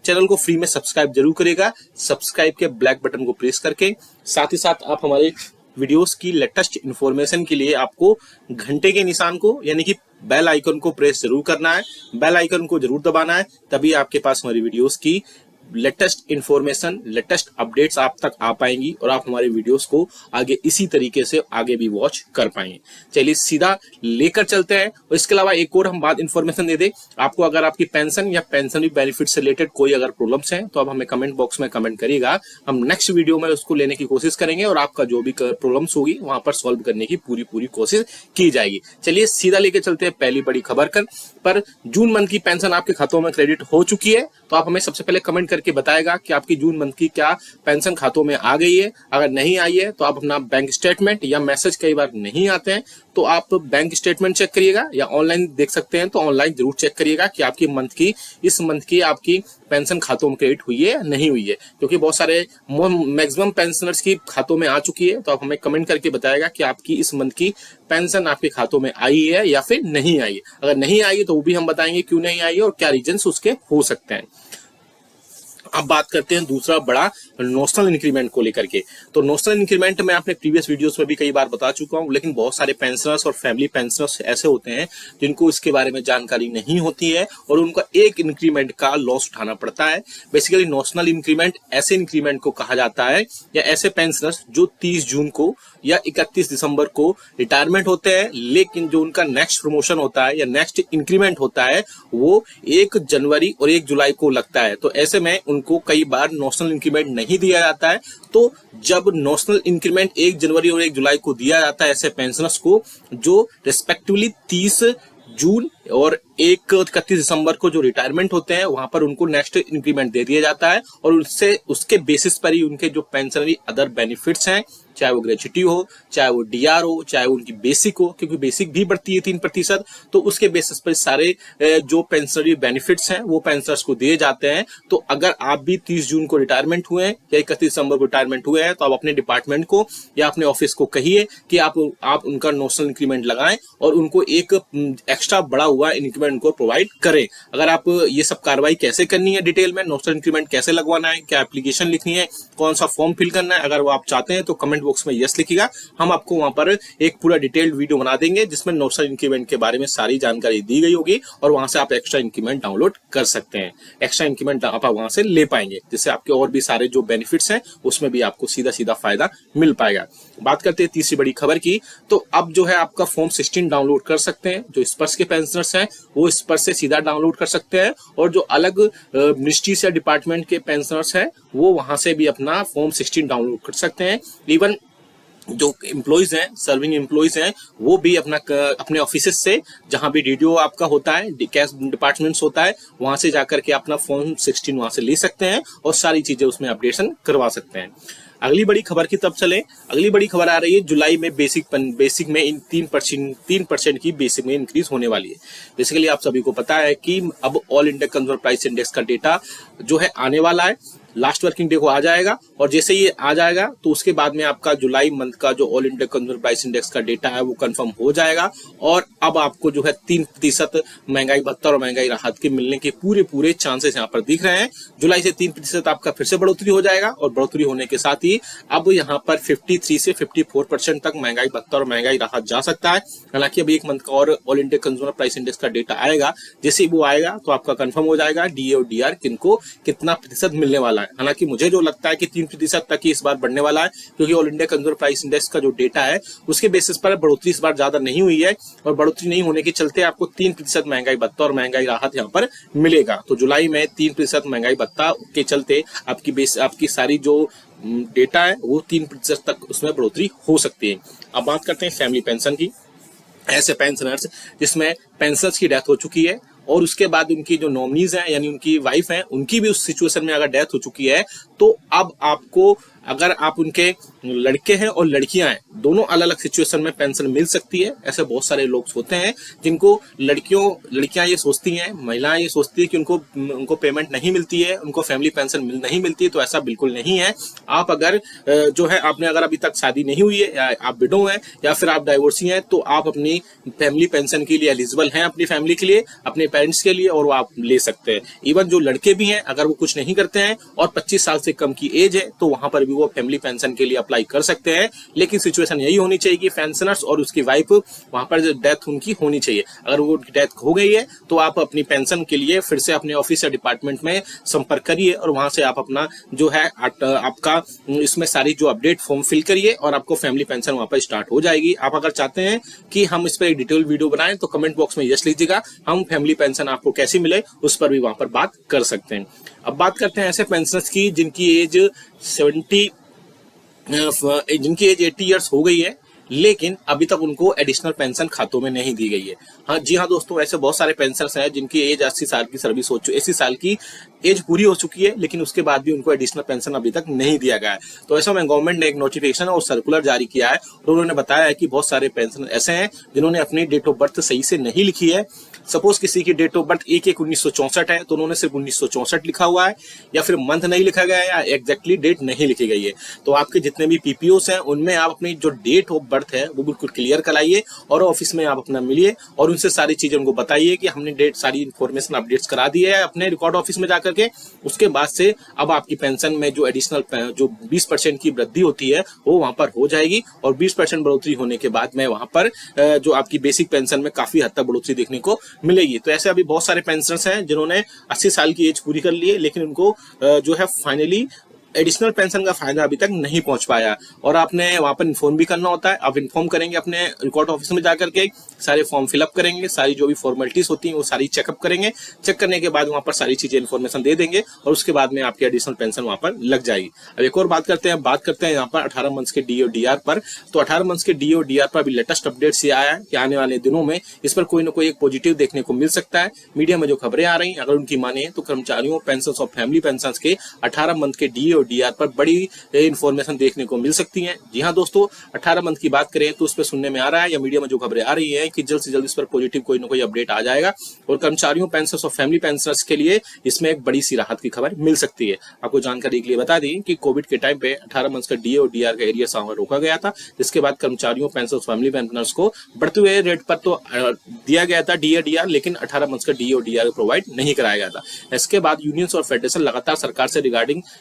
चैनल को फ्री में सब्सक्राइब जरूर करिएगा, सब्सक्राइब के ब्लैक बटन को प्रेस करके। साथ ही साथ आप हमारे वीडियोस की लेटेस्ट इन्फॉर्मेशन के लिए आपको घंटे के निशान को यानी कि बेल आइकन को प्रेस जरूर करना है, बेल आइकन को जरूर दबाना है, तभी आपके पास हमारी वीडियोस की लेटेस्ट इन्फॉर्मेशन, लेटेस्ट अपडेट्स आप तक आ पाएंगी और आप हमारे वीडियोस को आगे इसी तरीके से आगे भी वॉच कर पाएंगे। चलिए सीधा लेकर चलते हैं। और इसके अलावा एक और हम बात इन्फॉर्मेशन दे दें आपको, अगर आपकी पेंशन या पेंशन बेनिफिट से रिलेटेड कोई अगर प्रॉब्लम्स हैं तो आप हमें कमेंट बॉक्स में कमेंट करिएगा, हम नेक्स्ट वीडियो में उसको लेने की कोशिश करेंगे और आपका जो भी प्रॉब्लम्स होगी वहां पर सॉल्व करने की पूरी कोशिश की जाएगी। चलिए सीधा लेके चलते हैं पहली बड़ी खबर पर। जून मंथ की पेंशन आपके खातों में क्रेडिट हो चुकी है, तो आप हमें सबसे पहले कमेंट करके बताएगा कि आपकी जून मंथ की क्या पेंशन खातों में आ गई है। अगर नहीं आई है तो आप अपना बैंक स्टेटमेंट, या मैसेज कई बार नहीं आते हैं तो आप बैंक स्टेटमेंट चेक करिएगा, या ऑनलाइन देख सकते हैं तो ऑनलाइन जरूर चेक करिएगा कि आपकी इस मंथ की आपकी पेंशन खातों में क्रेडिट हुई है या नहीं हुई है, क्योंकि बहुत सारे मैक्सिमम पेंशनर्स की खातों में आ चुकी है। तो आप हमें कमेंट करके बताएगा कि आपकी इस मंथ की पेंशन आपके खातों में आई है या फिर नहीं आई है। अगर नहीं आई है तो वो भी हम बताएंगे क्यों नहीं आई है और क्या रीजंस उसके हो सकते हैं। अब बात करते हैं दूसरा बड़ा नोशनल इंक्रीमेंट को लेकर के। तो नोशनल इंक्रीमेंट मैं अपने प्रीवियस वीडियोस में भी कई बार बता चुका हूं, लेकिन बहुत सारे पेंशनर्स और फैमिली पेंशनर्स ऐसे होते हैं जिनको इसके बारे में जानकारी नहीं होती है और उनका एक इंक्रीमेंट का लॉस उठाना पड़ता है। बेसिकली नोशनल इंक्रीमेंट ऐसे इंक्रीमेंट को कहा जाता है, या ऐसे पेंशनर्स जो 30 जून को या 31 दिसंबर को रिटायरमेंट होते हैं, लेकिन जो उनका नेक्स्ट प्रमोशन होता है या नेक्स्ट इंक्रीमेंट होता है वो 1 जनवरी और 1 जुलाई को लगता है। तो ऐसे में उनको कई बार नोशनल इंक्रीमेंट नहीं दिया जाता है। तो जब नोशनल इंक्रीमेंट 1 जनवरी और 1 जुलाई को दिया जाता है ऐसे पेंशनर्स को, जो रिस्पेक्टिवली 30 जून और 31 दिसंबर को जो रिटायरमेंट होते हैं वहां पर उनको नेक्स्ट इंक्रीमेंट दे दिया जाता है और उसके बेसिस पर ही उनके जो पेंशनरी अदर बेनिफिट्स हैं चाहे वो ग्रेच्युटी हो, चाहे वो डीआर हो, चाहे वो उनकी बेसिक हो, क्योंकि बेसिक भी बढ़ती है 3%, तो उसके बेसिस पर सारे जो पेंशनरी बेनिफिट्स हैं वो पेंशनर्स को दिए जाते हैं। तो अगर आप भी 30 जून को रिटायरमेंट हुए हैं या 31 दिसंबर को रिटायरमेंट हुए हैं, तो आप अपने डिपार्टमेंट को या अपने ऑफिस को कहिए कि आप उनका नोशनल इंक्रीमेंट लगाएं और उनको एक एक्स्ट्रा बढ़ा हुआ इंक्रीमेंट को प्रोवाइड करें। अगर आप ये सब कार्रवाई कैसे करनी है डिटेल में, नोशनल इंक्रीमेंट कैसे लगवाना है, क्या एप्लीकेशन लिखनी है, कौन सा फॉर्म फिल करना है, अगर वो आप चाहते हैं तो कमेंट बॉक्स में यस लिखिएगा। हम आपको वहां पर एक पूरा डिटेल्ड वीडियो बना देंगे जिसमें नोशनल इंक्रीमेंट के बारे में सारी जानकारी दी गई होगी और वहां से आप एक्स्ट्रा इंक्रीमेंट डाउनलोड कर सकते हैं। एक्स्ट्रा इंक्रीमेंट आप वहां से ले पाएंगे, जिससे आपके और भी सारे जो बेनिफिट्स हैं उसमें भी आपको सीधा सीधा फायदा मिल पाएगा। बात करते हैं तीसरी बड़ी खबर की, तो अब जो है आपका फॉर्म 16 डाउनलोड कर सकते हैं। जो स्पर्श के पेंशनर्स हैं वो स्पर्श से सीधा डाउनलोड कर सकते हैं और जो अलग मिनिस्ट्री से डिपार्टमेंट के पेंशनर्स हैं वो वहां से भी अपना फॉर्म 16 डाउनलोड कर सकते हैं। इवन जो एम्प्लॉइज हैं, सर्विंग एम्प्लॉइज हैं, वो भी अपने ऑफिस से, जहां भी डीडीओ आपका होता है, कैश डिपार्टमेंट्स होता है, वहां से जाकर के अपना फॉर्म 16 वहां से ले सकते हैं और सारी चीजें उसमें अपडेशन करवा सकते हैं। अगली बड़ी खबर की तरफ चले। अगली बड़ी खबर आ रही है जुलाई में बेसिक में इन 3% की बेसिक में इंक्रीज होने वाली है। बेसिकली आप सभी को पता है कि अब all India consumer price index का डेटा जो है आने वाला है, लास्ट वर्किंग डे को आ जाएगा और जैसे ये आ जाएगा तो उसके बाद में आपका जुलाई मंथ का जो all India consumer price index का डेटा है वो कंफर्म हो जाएगा और अब आपको जो है 3% महंगाई भत्ता और महंगाई राहत के मिलने के पूरे चांसेस यहाँ पर दिख रहे हैं। जुलाई से 3% आपका फिर से बढ़ोतरी हो जाएगा और बढ़ोतरी होने के साथ ही अब यहाँ पर 53 से 54% तक महंगाई भत्ता और महंगाई राहत जा सकता है। हालांकि अभी एक मंथ का और all India consumer price index का डेटा आएगा, जैसे वो आएगा तो आपका कंफर्म हो जाएगा डीए और डीआर किनको कितना प्रतिशत मिलने वाला है। हालांकि मुझे जो लगता है कि 3% तक ही इस बार बढ़ने वाला है, क्योंकि all India consumer price index का जो डेटा है उसके बेसिस पर बढ़ोतरी इस बार ज्यादा नहीं हुई है और बढ़ोतरी नहीं होने के चलते आपको 3% महंगाई भत्ता और महंगाई राहत यहाँ पर मिलेगा। तो जुलाई में 3% महंगाई भत्ता के चलते आपकी सारी जो डेटा है वो 3% तक उसमें बढ़ोतरी हो सकती है। अब बात करते हैं फैमिली पेंशन की। ऐसे पेंशनर्स जिसमें पेंशनर्स की डेथ हो चुकी है और उसके बाद उनकी जो नॉमिनीज हैं यानी उनकी वाइफ हैं, उनकी भी उस सिचुएशन में अगर डेथ हो चुकी है तो अब आपको, अगर आप उनके लड़के हैं और लड़कियां हैं, दोनों अलग अलग सिचुएशन में पेंशन मिल सकती है। ऐसे बहुत सारे लोग होते हैं जिनको लड़कियां ये सोचती हैं, महिलाएं ये सोचती है कि उनको पेमेंट नहीं मिलती है, उनको फैमिली पेंशन नहीं मिलती है। तो ऐसा बिल्कुल नहीं है। आप अगर जो है आपने अगर अभी तक शादी नहीं हुई है या आप विडो हैं या फिर आप डाइवोर्सी हैं तो आप अपनी फैमिली पेंशन के लिए एलिजिबल हैं, अपनी फैमिली के लिए, अपने पेरेंट्स के लिए, और वो आप ले सकते हैं। इवन जो लड़के भी हैं अगर वो कुछ नहीं करते हैं और 25 साल से कम की एज है तो वहां पर भी वो फैमिली पेंशन के लिए अप्लाई कर सकते हैं। लेकिन सिचुएशन यही होनी चाहिए कि पेंशनर्स और उसकी वाइफ वहां पर डेथ उनकी होनी चाहिए। अगर वो डेथ हो गई है तो आप अपनी पेंशन के लिए फिर से अपने ऑफिस या डिपार्टमेंट में संपर्क करिए और वहां से आप अपना जो है आपका इसमें सारी जो अपडेट फॉर्म फिल करिए और आपको फैमिली पेंशन वहां पर स्टार्ट हो जाएगी। आप अगर चाहते हैं कि हम इस पर एक डिटेल वीडियो बनाएं तो कमेंट बॉक्स में यस लीजिएगा। हम फैमिली पेंशन आपको कैसी मिले उस पर भी वहां पर बात कर सकते हैं। अब बात करते हैं ऐसे पेंशनर्स की जिनकी एज 80 ईयर्स हो गई है लेकिन अभी तक उनको एडिशनल पेंशन खातों में नहीं दी गई है। हाँ जी हाँ दोस्तों, ऐसे बहुत सारे पेंशनर्स हैं जिनकी एज 80 साल की सर्विस हो चुकी, 80 साल की एज पूरी हो चुकी है लेकिन उसके बाद भी उनको एडिशनल पेंशन अभी तक नहीं दिया गया है। तो ऐसा में गवर्नमेंट ने एक नोटिफिकेशन और सर्कुलर जारी किया है और उन्होंने बताया है कि बहुत सारे पेंशन ऐसे हैं जिन्होंने अपनी डेट ऑफ बर्थ सही से नहीं लिखी है। सपोज किसी की डेट ऑफ बर्थ 1/1/1964 है तो उन्होंने सिर्फ 1964 लिखा हुआ है या फिर मंथ नहीं लिखा गया है या एग्जैक्टली डेट नहीं लिखी गई है। तो आपके जितने भी पीपीओस हैं उनमें आप अपनी जो डेट ऑफ बर्थ है वो बिल्कुल क्लियर कराइए और ऑफिस में आप अपना मिलिए और उनसे सारी चीजें उनको बताइए कि हमने डेट सारी इन्फॉर्मेशन अपडेट्स करा दी है अपने रिकॉर्ड ऑफिस में जाकर के। उसके बाद से अब आपकी पेंशन में जो एडिशनल जो 20% की वृद्धि होती है वो वहां पर हो जाएगी और 20% बढ़ोतरी होने के बाद में वहां पर जो आपकी बेसिक पेंशन में काफी हद तक बढ़ोतरी देखने को मिलेगी। तो ऐसे अभी बहुत सारे पेंशनर्स हैं जिन्होंने 80 साल की एज पूरी कर ली है लेकिन उनको जो है फाइनली एडिशनल पेंशन का फायदा अभी तक नहीं पहुंच पाया और आपने वहां पर इन्फॉर्म भी करना होता है। आप इन्फॉर्म करेंगे अपने रिकॉर्ड ऑफिस में जाकर के, सारे फॉर्म फिलअप करेंगे, सारी जो भी फॉर्मेलिटीज होती हैं वो सारी चेकअप करेंगे। चेक करने के बाद वहां पर सारी चीजें इन्फॉर्मेशन दे देंगे और उसके बाद में आपकी एडिशनल पेंशन वहां पर लग जाएगी। अब एक और बात करते हैं यहाँ पर 18 मंथ्स के डी और डीआर पर। तो 18 मंथ्स के डी और डीआर पर अभी लेटेस्ट अपडेट्स ये आया है कि आने वाले दिनों में इस पर कोई ना कोई एक पॉजिटिव देखने को मिल सकता है। मीडिया में जो खबरें आ रही हैं अगर उनकी माने तो कर्मचारियों पेंशन और फैमिली पेंशन के 18 मंथ के डी और और डीआर पर बड़ी इंफॉर्मेशन देखने को मिल सकती है। जी हाँ दोस्तों, 18 मंथ की बात करें तो उस पर सुनने में आ रहा है या मीडिया में जो खबरें आ रही है कि जल्द से जल्द इस पर पॉजिटिव कोई ना कोई अपडेट आ जाएगा और कर्मचारियों, पेंशनर्स और फैमिली पेंशनर्स के लिए इसमें एक बड़ी सी राहत की खबर मिल सकती है। आपको जानकारी के लिए बता दी कि कोविड के टाइम पे 18 मंथ का डीए और डीआर का एरिया सामने रोका गया था, जिसके बाद कर्मचारियों, पेंशनर्स, फैमिली पेंशनर्स को बढ़ते हुए रेट पर तो दिया गया था डीए डीआर, लेकिन 18 मंथ का डीए और डीआर प्रोवाइड नहीं कराया गया था। इसके बाद यूनियंस और फेडरेशन लगातार सरकार से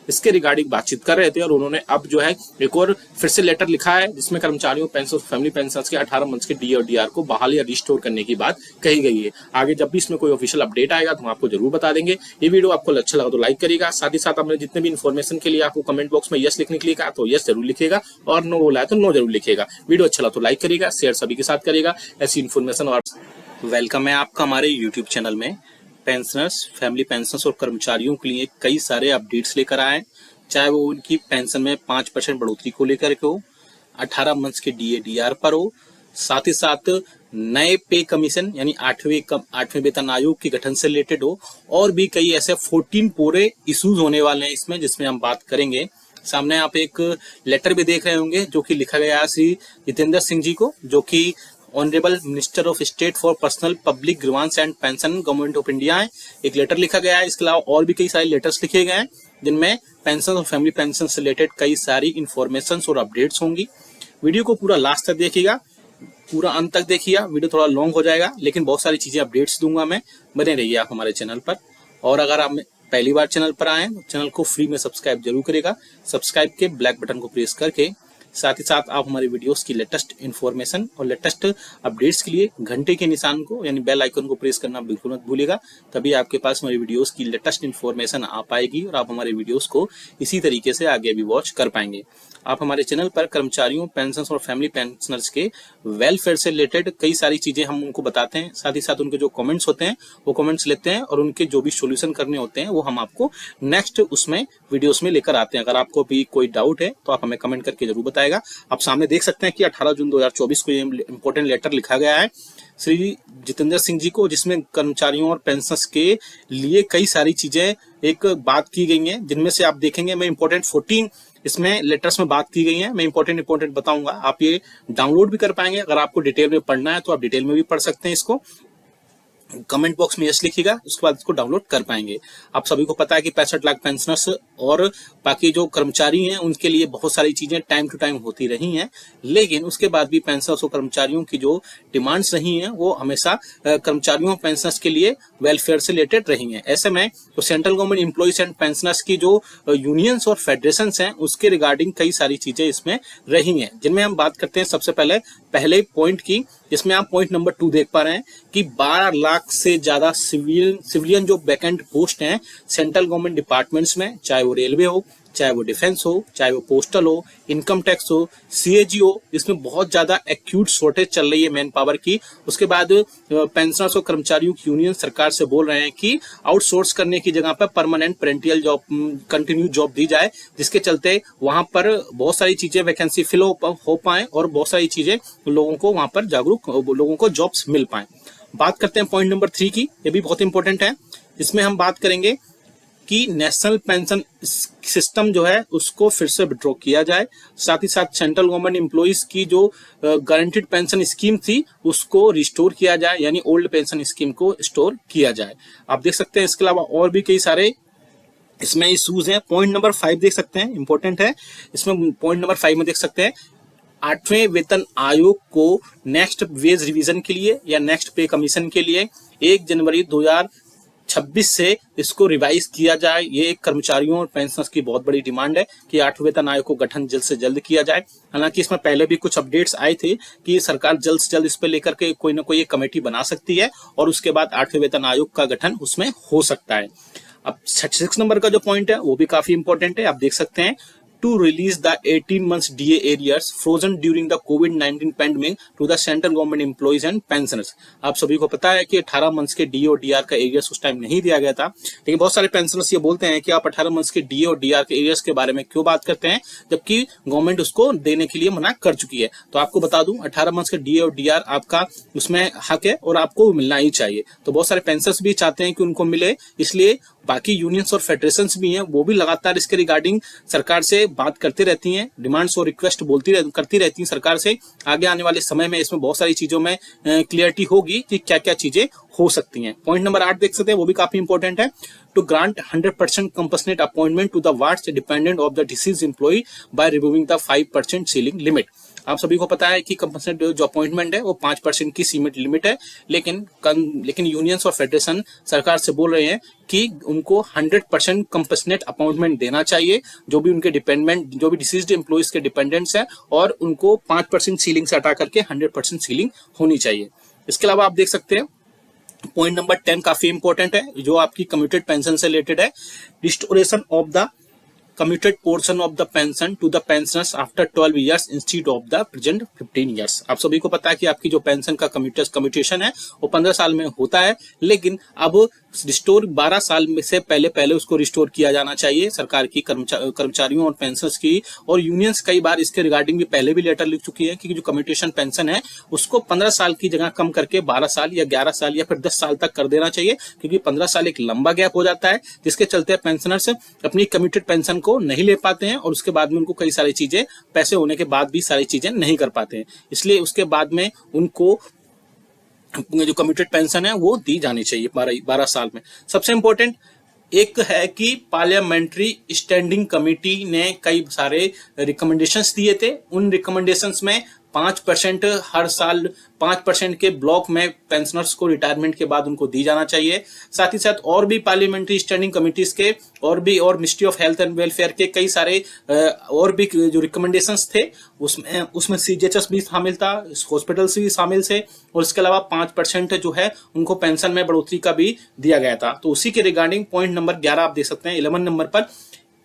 इसके रिगार्डिंग बातचीत कर रहे थे और उन्होंने अब जो है एक और फिर से लेटर लिखा है जिसमें कर्मचारियों, पेंशनर्स, फैमिली पेंशनर्स के 18 मंथ के डीए और डीआर को बहाल या रिस्टोर करने की बात कही गई है। आगे जब भी इसमें कोई ऑफिशियल अपडेट आएगा तो हम आपको जरूर बता देंगे। ये वीडियो आपको अच्छा लगा तो लाइक करिएगा, साथ ही साथ हमने जितने भी इन्फॉर्मेशन के लिए आपको कमेंट बॉक्स में यस लिखने के लिए कहा तो यस जरूर लिखिएगा और नो बोला है तो नो जरूर लिखिएगा। वीडियो अच्छा लगा तो लाइक करिएगा, शेयर सभी के साथ करिएगा। ऐसी इन्फॉर्मेशन और वेलकम है आपका हमारे यूट्यूब चैनल में। पेंशनर्स, फैमिली पेंशनर्स और कर्मचारियों के लिए कई सारे अपडेट्स लेकर आए, चाहे वो उनकी पेंशन में 5% बढ़ोतरी को लेकर के हो, 18 मंथ्स के डीए डीआर पर हो, साथ ही साथ नए पे कमीशन यानी 8वें वेतन आयोग के गठन से रिलेटेड हो, और भी कई ऐसे 14 पूरे इश्यूज होने वाले हैं इसमें जिसमें हम बात करेंगे। सामने आप एक लेटर भी देख रहे होंगे जो कि लिखा गया है श्री जितेंद्र सिंह जी को, जो कि honourable minister of state for personnel public grievance and pension, government of India है। एक लेटर लिखा गया है। इसके अलावा और भी कई सारे लेटर्स लिखे गए हैं जिनमें पेंशन और फैमिली पेंशन से रिलेटेड कई सारी इंफॉर्मेशन और अपडेट्स होंगी। वीडियो को पूरा लास्ट तक देखिएगा, पूरा अंत तक देखिएगा। वीडियो थोड़ा लॉन्ग हो जाएगा लेकिन बहुत सारी चीजें अपडेट्स दूंगा मैं, बने रहिए आप हमारे चैनल पर। और अगर आप पहली बार चैनल पर आए तो चैनल को फ्री में सब्सक्राइब जरूर करेगा। सब्सक्राइब के ब्लैक बटन को प्रेस करके साथ ही साथ आप हमारे वीडियोस की लेटेस्ट इन्फॉर्मेशन और लेटेस्ट अपडेट्स के लिए घंटे के निशान को यानी बेल आइकन को प्रेस करना बिल्कुल मत भूलिएगा, तभी आपके पास हमारी वीडियोस की लेटेस्ट इन्फॉर्मेशन आ पाएगी और आप हमारे वीडियोस को इसी तरीके से आगे भी वॉच कर पाएंगे। आप हमारे चैनल पर कर्मचारियों, पेंशनर्स और फैमिली पेंशनर्स के वेलफेयर से रिलेटेड कई सारी चीजें हम उनको बताते हैं, साथ ही साथ उनके जो कमेंट्स होते हैं वो कमेंट्स लेते हैं और उनके जो भी सोल्यूशन करने होते हैं वो हम आपको नेक्स्ट उसमें वीडियोस में लेकर आते हैं। अगर आपको भी कोई डाउट है तो आप हमें कमेंट करके जरूर बताएगा। आप सामने देख सकते हैं कि 18 जून 2024 को ये इंपॉर्टेंट लेटर लिखा गया है श्री जितेंद्र सिंह जी को, जिसमें कर्मचारियों और पेंशनर्स के लिए कई सारी चीजें एक बात की गई हैं, जिनमें से आप देखेंगे मैं इंपॉर्टेंट 14 इसमें लेटर्स में बात की गई है। मैं इंपॉर्टेंट बताऊंगा, आप ये डाउनलोड भी कर पाएंगे। अगर आपको डिटेल में पढ़ना है तो आप डिटेल में भी पढ़ सकते हैं इसको। कमेंट बॉक्स में यस लिखिएगा, उसके बाद इसको डाउनलोड कर पाएंगे। आप सभी को पता है कि 65 लाख पेंशनर्स और बाकी जो कर्मचारी हैं उनके लिए बहुत सारी चीजें टाइम टू टाइम होती रही हैं, लेकिन उसके बाद भी पेंशनर्स और कर्मचारियों की जो डिमांड्स रही हैं वो हमेशा कर्मचारियों और पेंशनर्स के लिए वेलफेयर से रिलेटेड रही हैं। ऐसे में तो central government employees and pensioners की जो यूनियंस और फेडरेशन हैं उसके रिगार्डिंग कई सारी चीजें इसमें रही हैं, जिनमें हम बात करते हैं सबसे पहले पॉइंट की, जिसमें आप पॉइंट नंबर 2 देख पा रहे हैं कि 12 लाख से ज्यादा सिविलियन जो वैकेंट पोस्ट हैं सेंट्रल गवर्नमेंट डिपार्टमेंट्स में, चाहे वो रेलवे हो, चाहे वो डिफेंस हो, चाहे वो पोस्टल हो, इनकम टैक्स हो, सीएजी हो, इसमें बहुत ज्यादा एक्यूट शॉर्टेज चल रही है मैन पावर की। उसके बाद पेंशनर्स और कर्मचारियों की यूनियन सरकार से बोल रहे हैं कि आउटसोर्स करने की जगह पर permanent perennial job, continue job दी जाए, जिसके चलते वहां पर बहुत सारी चीजें वैकेंसी फिल हो पाए और बहुत सारी चीजें लोगों को वहां पर जागरूक लोगों को जॉब्स मिल पाए। बात करते हैं पॉइंट नंबर 3 की, ये भी बहुत इंपॉर्टेंट है। इसमें हम बात करेंगे कि नेशनल पेंशन सिस्टम जो है उसको फिर से विड्रॉ किया जाए, साथ ही साथ सेंट्रल गवर्नमेंट एम्प्लॉइज की जो गारंटीड पेंशन स्कीम थी उसको रिस्टोर किया जाए, यानी ओल्ड पेंशन स्कीम को स्टोर किया जाए। आप देख सकते हैं इसके अलावा और भी कई सारे इसमें इश्यूज हैं। पॉइंट नंबर 5 देख सकते हैं, इंपॉर्टेंट है। इसमें पॉइंट नंबर 5 में देख सकते हैं 8वें वेतन आयोग को नेक्स्ट वेज रिवीजन के लिए या नेक्स्ट पे कमीशन के लिए 1 जनवरी 2026 से इसको रिवाइज किया जाए। ये एक कर्मचारियों और पेंशनर्स की बहुत बड़ी डिमांड है कि 8वें वेतन आयोग को गठन जल्द से जल्द किया जाए। हालांकि इसमें पहले भी कुछ अपडेट्स आए थे कि सरकार जल्द से जल्द इस पे लेकर के कोई ना कोई एक कमेटी बना सकती है और उसके बाद 8वें वेतन आयोग का गठन उसमें हो सकता है। अब 6 नंबर का जो पॉइंट है वो भी काफी इंपॉर्टेंट है। आप देख सकते हैं to release the 18 months DA arrears frozen during the COVID-19 pandemic to the central government employees and pensioners। आप सभी को पता है कि 18 मंथ्स के डीए और डीआर का एरियर्स उस टाइम नहीं दिया गया था, लेकिन बहुत सारे पेंशनर्स ये बोलते हैं कि आप 18 मंथ्स के डीए और डीआर के एरियर्स के बारे में क्यों बात करते हैं जबकि गवर्नमेंट उसको देने के लिए मना कर चुकी है। तो आपको बता दूं 18 मंथ्स के डीए और डीआर आपका उसमें हक है और आपको मिलना ही चाहिए। तो बहुत सारे पेंशनर्स भी चाहते हैं कि उनको मिले, इसलिए बाकी यूनियंस और फेडरेशंस भी हैं, वो भी लगातार इसके रिगार्डिंग सरकार से बात करती रहती हैं, डिमांड्स और रिक्वेस्ट करती रहती हैं सरकार से। आगे आने वाले समय में इसमें बहुत सारी चीजों में क्लियरिटी होगी कि क्या क्या चीजें हो सकती हैं। पॉइंट नंबर 8 देख सकते हैं, वो भी काफी इंपॉर्टेंट है। To grant 100% compensate appointment to the wards dependent of the deceased employ by removing the 5% ceiling limit. आप सभी को पता है कि कंपनसेट जो अपॉइंटमेंट है वो 5% की सीमित लिमिट है, लेकिन यूनियंस और फेडरेशन सरकार से बोल रहे हैं कि उनको 100% कंपनसेट अपॉइंटमेंट देना चाहिए, जो भी उनके डिपेंडेंट, जो भी डिसीज्ड एम्प्लॉइज के डिपेंडेंट्स हैं, और उनको 5% सीलिंग से हटा करके 100% सीलिंग होनी चाहिए। इसके अलावा आप देख सकते हैं पॉइंट नंबर 10 काफी इंपॉर्टेंट है, जो आपकी कम्यूटेड पेंशन से रिलेटेड है। Restoration of the commuted portion of the pension to the pensioners after 12 years instead of the present 15 years। आप सभी को पता है कि आपकी जो पेंशन का कम्यूटेशन है वो 15 साल में होता है, लेकिन अब रिस्टोर 12 साल में से पहले उसको रिस्टोर किया जाना चाहिए सरकार की कर्मचारियों और पेंशनर्स की। और यूनियंस कई बार इसके रिगार्डिंग भी पहले भी लेटर लिख चुकी है कि जो कम्यूटेशन पेंशन है उसको 15 साल की जगह कम करके 12 साल या 11 साल या फिर 10 साल तक कर देना चाहिए, क्योंकि 15 साल एक लंबा गैप हो जाता है, जिसके चलते पेंशनर्स अपनी कम्यूटेड पेंशन को नहीं ले पाते हैं और उसके बाद में उनको कई सारी चीजें, पैसे होने के बाद भी सारी चीजें नहीं कर पाते हैं। इसलिए उसके बाद में उनको जो कम्यूटेड पेंशन है वो दी जानी चाहिए 12 साल में। सबसे इंपॉर्टेंट एक है कि पार्लियामेंट्री स्टैंडिंग कमेटी ने कई सारे रिकमेंडेशंस दिए थे। उन रिकमेंडेशंस में 5% हर साल 5% के ब्लॉक में पेंशनर्स को रिटायरमेंट के बाद उनको दी जाना चाहिए। साथ ही साथ और भी पार्लियामेंट्री स्टैंडिंग कमिटीज के और ministry of health and welfare के कई सारे और भी जो रिकमेंडेशंस थे उसमें सीजीएचएस भी शामिल था, हॉस्पिटल्स भी शामिल थे, और इसके अलावा 5% जो है उनको पेंशन में बढ़ोतरी का भी दिया गया था। तो उसी के रिगार्डिंग पॉइंट नंबर 11 आप देख सकते हैं 11 नंबर पर,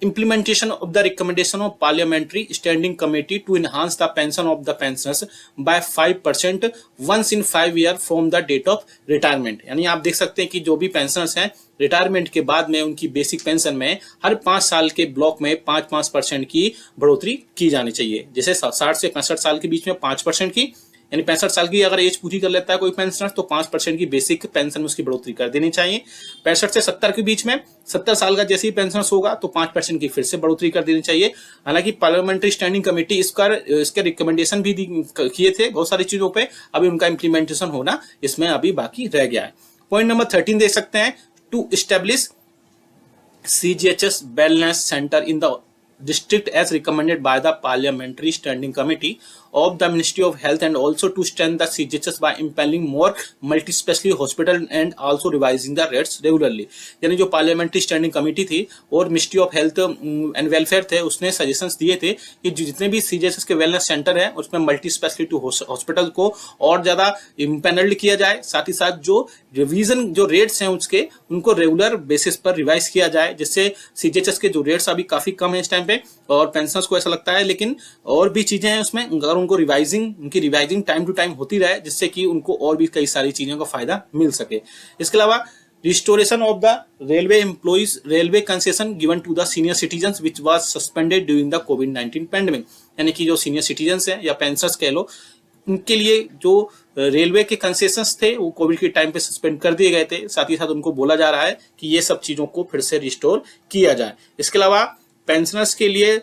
implementation of the recommendation of parliamentary standing committee to enhance the pension of the pensioners by 5% once in 5 years from the date of retirement। यानी आप देख सकते हैं कि जो भी पेंशनर्स हैं रिटायरमेंट के बाद में उनकी बेसिक पेंशन में हर 5 साल के ब्लॉक में 5% की बढ़ोतरी की जानी चाहिए। जैसे 60 से 65 साल के बीच में 5% की, यानी 65 साल की अगर एज पूरी कर लेता है कोई पेंशनर तो 5% की बेसिक पेंशन में उसकी बढ़ोतरी कर देनी चाहिए। 65 से 70 के बीच में 70 साल का जैसे ही पेंशन होगा तो 5% की फिर से बढ़ोतरी कर देनी चाहिए। हालांकि पार्लियामेंट्री स्टैंडिंग कमेटी इसके रिकमेंडेशन भी किए थे बहुत सारी चीजों पे, अभी उनका इम्प्लीमेंटेशन होना इसमें अभी बाकी रह गया है। पॉइंट नंबर 13 देख सकते हैं, to establish CGHS wellness center in the district as recommended by the parliamentary standing committee of the Ministry of Health, and also to strengthen the CGHS by impelling more multi-specialty hospital and also revising the rates regularly। यानी जो parliamentary standing committee थी और ministry of health and welfare थे उसने suggestions दिए थे कि जितने भी सीजीएचएस के वेलनेस सेंटर है उसमें मल्टी स्पेशलिटी हॉस्पिटल को और ज्यादा इम्पैनल्ड किया जाए। साथ ही साथ जो रिवीजन जो रेट्स हैं उसके उनको रेगुलर बेसिस पर रिवाइज किया जाए, जिससे सीजीएचएस के जो रेट्स अभी काफी कम है इस टाइम पे और पेंशनर्स को ऐसा लगता है, लेकिन और भी चीजें हैं उसमें, अगर उनको उनकी रिवाइजिंग टाइम टू टाइम होती रहे जिससे कि उनको और भी कई सारी चीजों का फायदा मिल सके। इसके अलावा restoration of the railway employees railway concession given to the senior citizens which was suspended during the कोविड-19 पैंडेमिक। यानी कि जो सीनियर सिटीजन्स हैं या पेंशनर्स कह लो, उनके लिए जो रेलवे के कंसेशंस थे वो कोविड के टाइम पे सस्पेंड कर दिए गए थे। साथ ही साथ उनको बोला जा रहा है कि ये सब चीजों को फिर से रिस्टोर किया जाए। इसके अलावा पेंशनर्स के लिए,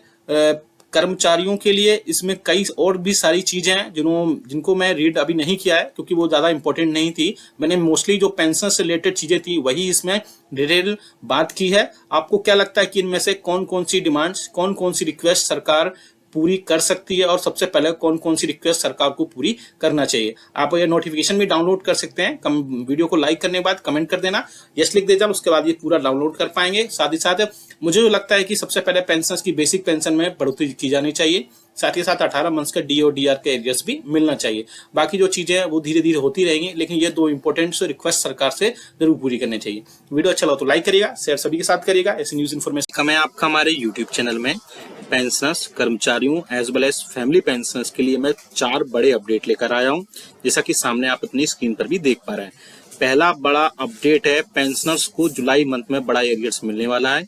कर्मचारियों के लिए इसमें कई और भी सारी चीजें हैं जिनको मैं रीड अभी नहीं किया है क्योंकि वो ज्यादा इंपॉर्टेंट नहीं थी। मैंने मोस्टली जो पेंशन से रिलेटेड चीजें थी वही इसमें डिटेल बात की है। आपको क्या लगता है कि इनमें से कौन कौन सी डिमांड्स, कौन कौन सी रिक्वेस्ट सरकार पूरी कर सकती है और सबसे पहले कौन कौन सी रिक्वेस्ट सरकार को पूरी करना चाहिए? आप ये नोटिफिकेशन भी डाउनलोड कर सकते हैं। वीडियो को लाइक करने के बाद कमेंट कर देना, यस लिख देना, उसके बाद ये पूरा डाउनलोड कर पाएंगे। साथ ही साथ मुझे जो लगता है कि सबसे पहले पेंशन की बेसिक पेंशन में बढ़ोतरी की जानी चाहिए। साथ ही साथ 18 मंथ्स का डी और डीआर के एरियर्स भी मिलना चाहिए। बाकी जो चीजें हैं वो धीरे धीरे होती रहेंगी, लेकिन ये 2 इंपॉर्टेंट रिक्वेस्ट सरकार से जरूर पूरी करनी चाहिए। वीडियो अच्छा लगा तो लाइक करिएगा, शेयर सभी के साथ करिएगा। ऐसी न्यूज इन्फॉर्मेशन मैं आपका हमारे यूट्यूब चैनल में पेंशनर्स, कर्मचारियों as well as family pensioners के लिए मैं 4 बड़े अपडेट लेकर आया हूँ, जैसा कि सामने आप अपनी स्क्रीन पर भी देख पा रहे हैं। पहला बड़ा अपडेट है, पेंशनर्स को जुलाई मंथ में बड़ा एरियर्स मिलने वाला है।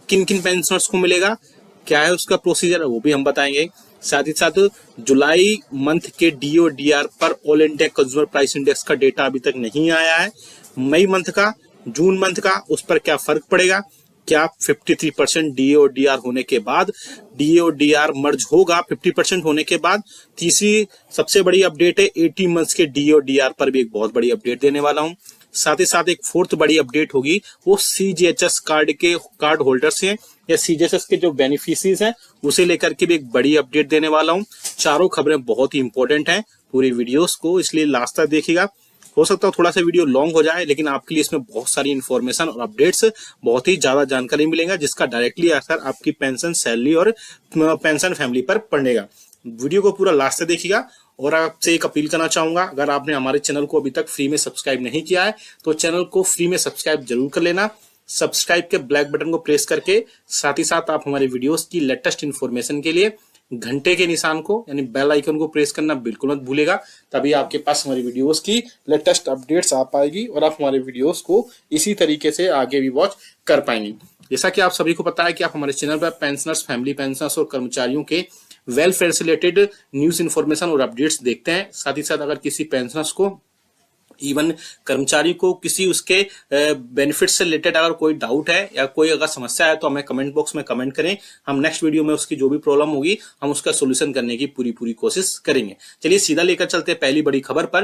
किन किन पेंशनर्स को मिलेगा, क्या है उसका प्रोसीजर, वो भी हम बताएंगे। साथ ही साथ जुलाई मंथ के डी और डीआर पर all India consumer price index का डेटा अभी तक नहीं आया है। मई मंथ का जून मंथ का, उस पर क्या फर्क पड़ेगा, क्या 53% डीए और डीआर होने के बाद डीए और डीआर मर्ज होगा 50% होने के बाद। तीसरी सबसे बड़ी अपडेट है 18 मंथ्स के डीए और डीआर पर भी एक बहुत बड़ी अपडेट देने वाला हूं। साथ ही साथ एक फोर्थ बड़ी अपडेट होगी, वो सीजीएचएस कार्ड होल्डर्स हैं या सीजीएचएस के जो बेनिफिशियरीज हैं उसे लेकर के भी एक बड़ी अपडेट देने वाला हूं। चारों खबरें बहुत ही इंपॉर्टेंट हैं, पूरी वीडियोस को इसलिए लास्ट तक देखिएगा। हो सकता है थोड़ा सा वीडियो लॉन्ग हो जाए, लेकिन आपके लिए इसमें बहुत सारी इंफॉर्मेशन और अपडेट्स, बहुत ही ज्यादा जानकारी मिलेगा जिसका डायरेक्टली असर आपकी पेंशन, सैलरी और पेंशन फैमिली पर पड़ेगा। वीडियो को पूरा लास्ट तक देखिएगा। और आपसे एक अपील करना चाहूंगा, अगर आपने हमारे चैनल को अभी तक फ्री में सब्सक्राइब नहीं किया है तो चैनल को फ्री में सब्सक्राइब जरूर कर लेना। सब्सक्राइब के ब्लैक बटन को प्रेस करके साथ ही साथ आप हमारे वीडियोस की लेटेस्ट इन्फॉर्मेशन के लिए घंटे के निशान को यानी बेल आइकन को प्रेस करना बिल्कुल मत भूलेगा, तभी आपके पास हमारी वीडियोस की लेटेस्ट अपडेट्स आ पाएगी और आप हमारे वीडियोस को इसी तरीके से आगे भी वॉच कर पाएंगे। जैसा कि आप सभी को पता है कि आप हमारे चैनल पर पेंशनर्स, फैमिली पेंशनर्स और कर्मचारियों के वेलफेयर से रिलेटेड न्यूज इन्फॉर्मेशन और अपडेट्स देखते हैं। साथ ही साथ अगर किसी पेंशनर्स को, इवन कर्मचारी को किसी उसके बेनिफिट से रिलेटेड अगर कोई डाउट है या कोई अगर समस्या है तो हमें कमेंट बॉक्स में कमेंट करें। हम नेक्स्ट वीडियो में उसकी जो भी प्रॉब्लम होगी हम उसका सोल्यूशन करने की पूरी कोशिश करेंगे। चलिए सीधा लेकर चलते हैं पहली बड़ी खबर पर।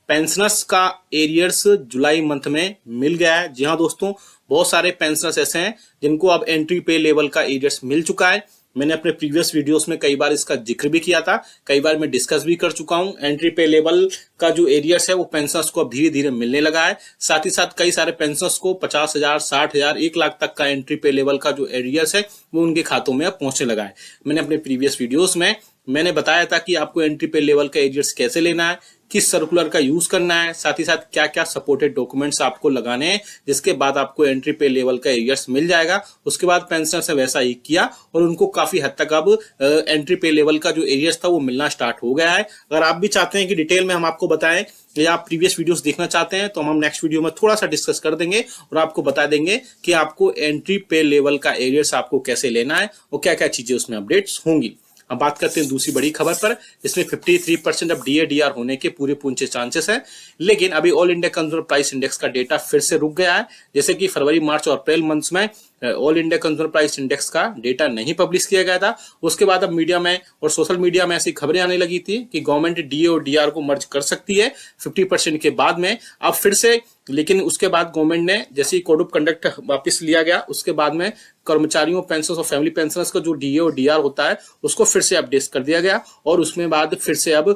पेंशनर्स का एरियर्स जुलाई मंथ में मिल गया है। जी हाँ दोस्तों, बहुत सारे पेंशनर्स ऐसे हैं जिनको अब एंट्री पे लेवल का एरियर्स मिल चुका है। मैंने अपने प्रीवियस वीडियोस में कई बार इसका जिक्र भी किया था, कई बार मैं डिस्कस भी कर चुका हूं। एंट्री पे लेवल का जो एरियर्स है वो पेंशनर्स को अब धीरे धीरे मिलने लगा है। साथ ही साथ कई सारे पेंशनर्स को 50,000, 60,000, 1 लाख तक का एंट्री पे लेवल का जो एरियर्स है वो उनके खातों में अब पहुंचने लगा है। मैंने अपने प्रीवियस वीडियोस में मैंने बताया था कि आपको एंट्री पे लेवल का एरियर्स कैसे लेना है, किस सर्कुलर का यूज करना है, साथ ही साथ क्या क्या सपोर्टेड डॉक्यूमेंट्स आपको लगाने हैं, जिसके बाद आपको एंट्री पे लेवल का एरियर्स मिल जाएगा। उसके बाद पेंशनर से वैसा ही किया और उनको काफी हद तक अब एंट्री पे लेवल का जो एरियर्स था वो मिलना स्टार्ट हो गया है। अगर आप भी चाहते हैं कि डिटेल में हम आपको बताएं या आप प्रीवियस वीडियोस देखना चाहते हैं तो हम नेक्स्ट वीडियो में थोड़ा सा डिस्कस कर देंगे और आपको बता देंगे कि आपको एंट्री पे लेवल का एरियर्स आपको कैसे लेना है और क्या क्या चीजें उसमें अपडेट्स होंगी। अब बात करते हैं दूसरी बड़ी खबर पर। इसमें 53% अब डीए डीआर होने के पूरे पूंछे चांसेस हैं, लेकिन अभी all India consumer price index का डेटा फिर से रुक गया है। जैसे कि फरवरी, मार्च और अप्रैल मंथ्स में all India consumer price index का डेटा नहीं पब्लिश किया गया था। उसके बाद अब मीडिया में और सोशल मीडिया में ऐसी खबरें आने लगी थी कि गवर्नमेंट डीए और डीआर को मर्ज कर सकती है 50% के बाद में। अब फिर से, लेकिन उसके बाद गवर्नमेंट ने जैसे ही कोड ऑफ कंडक्ट वापस लिया गया उसके बाद में कर्मचारियों, पेंशनर्स और फैमिली पेंशनर्स का जो डीए और डीआर होता है उसको फिर से अपडेट कर दिया गया और उसमें बाद फिर से अब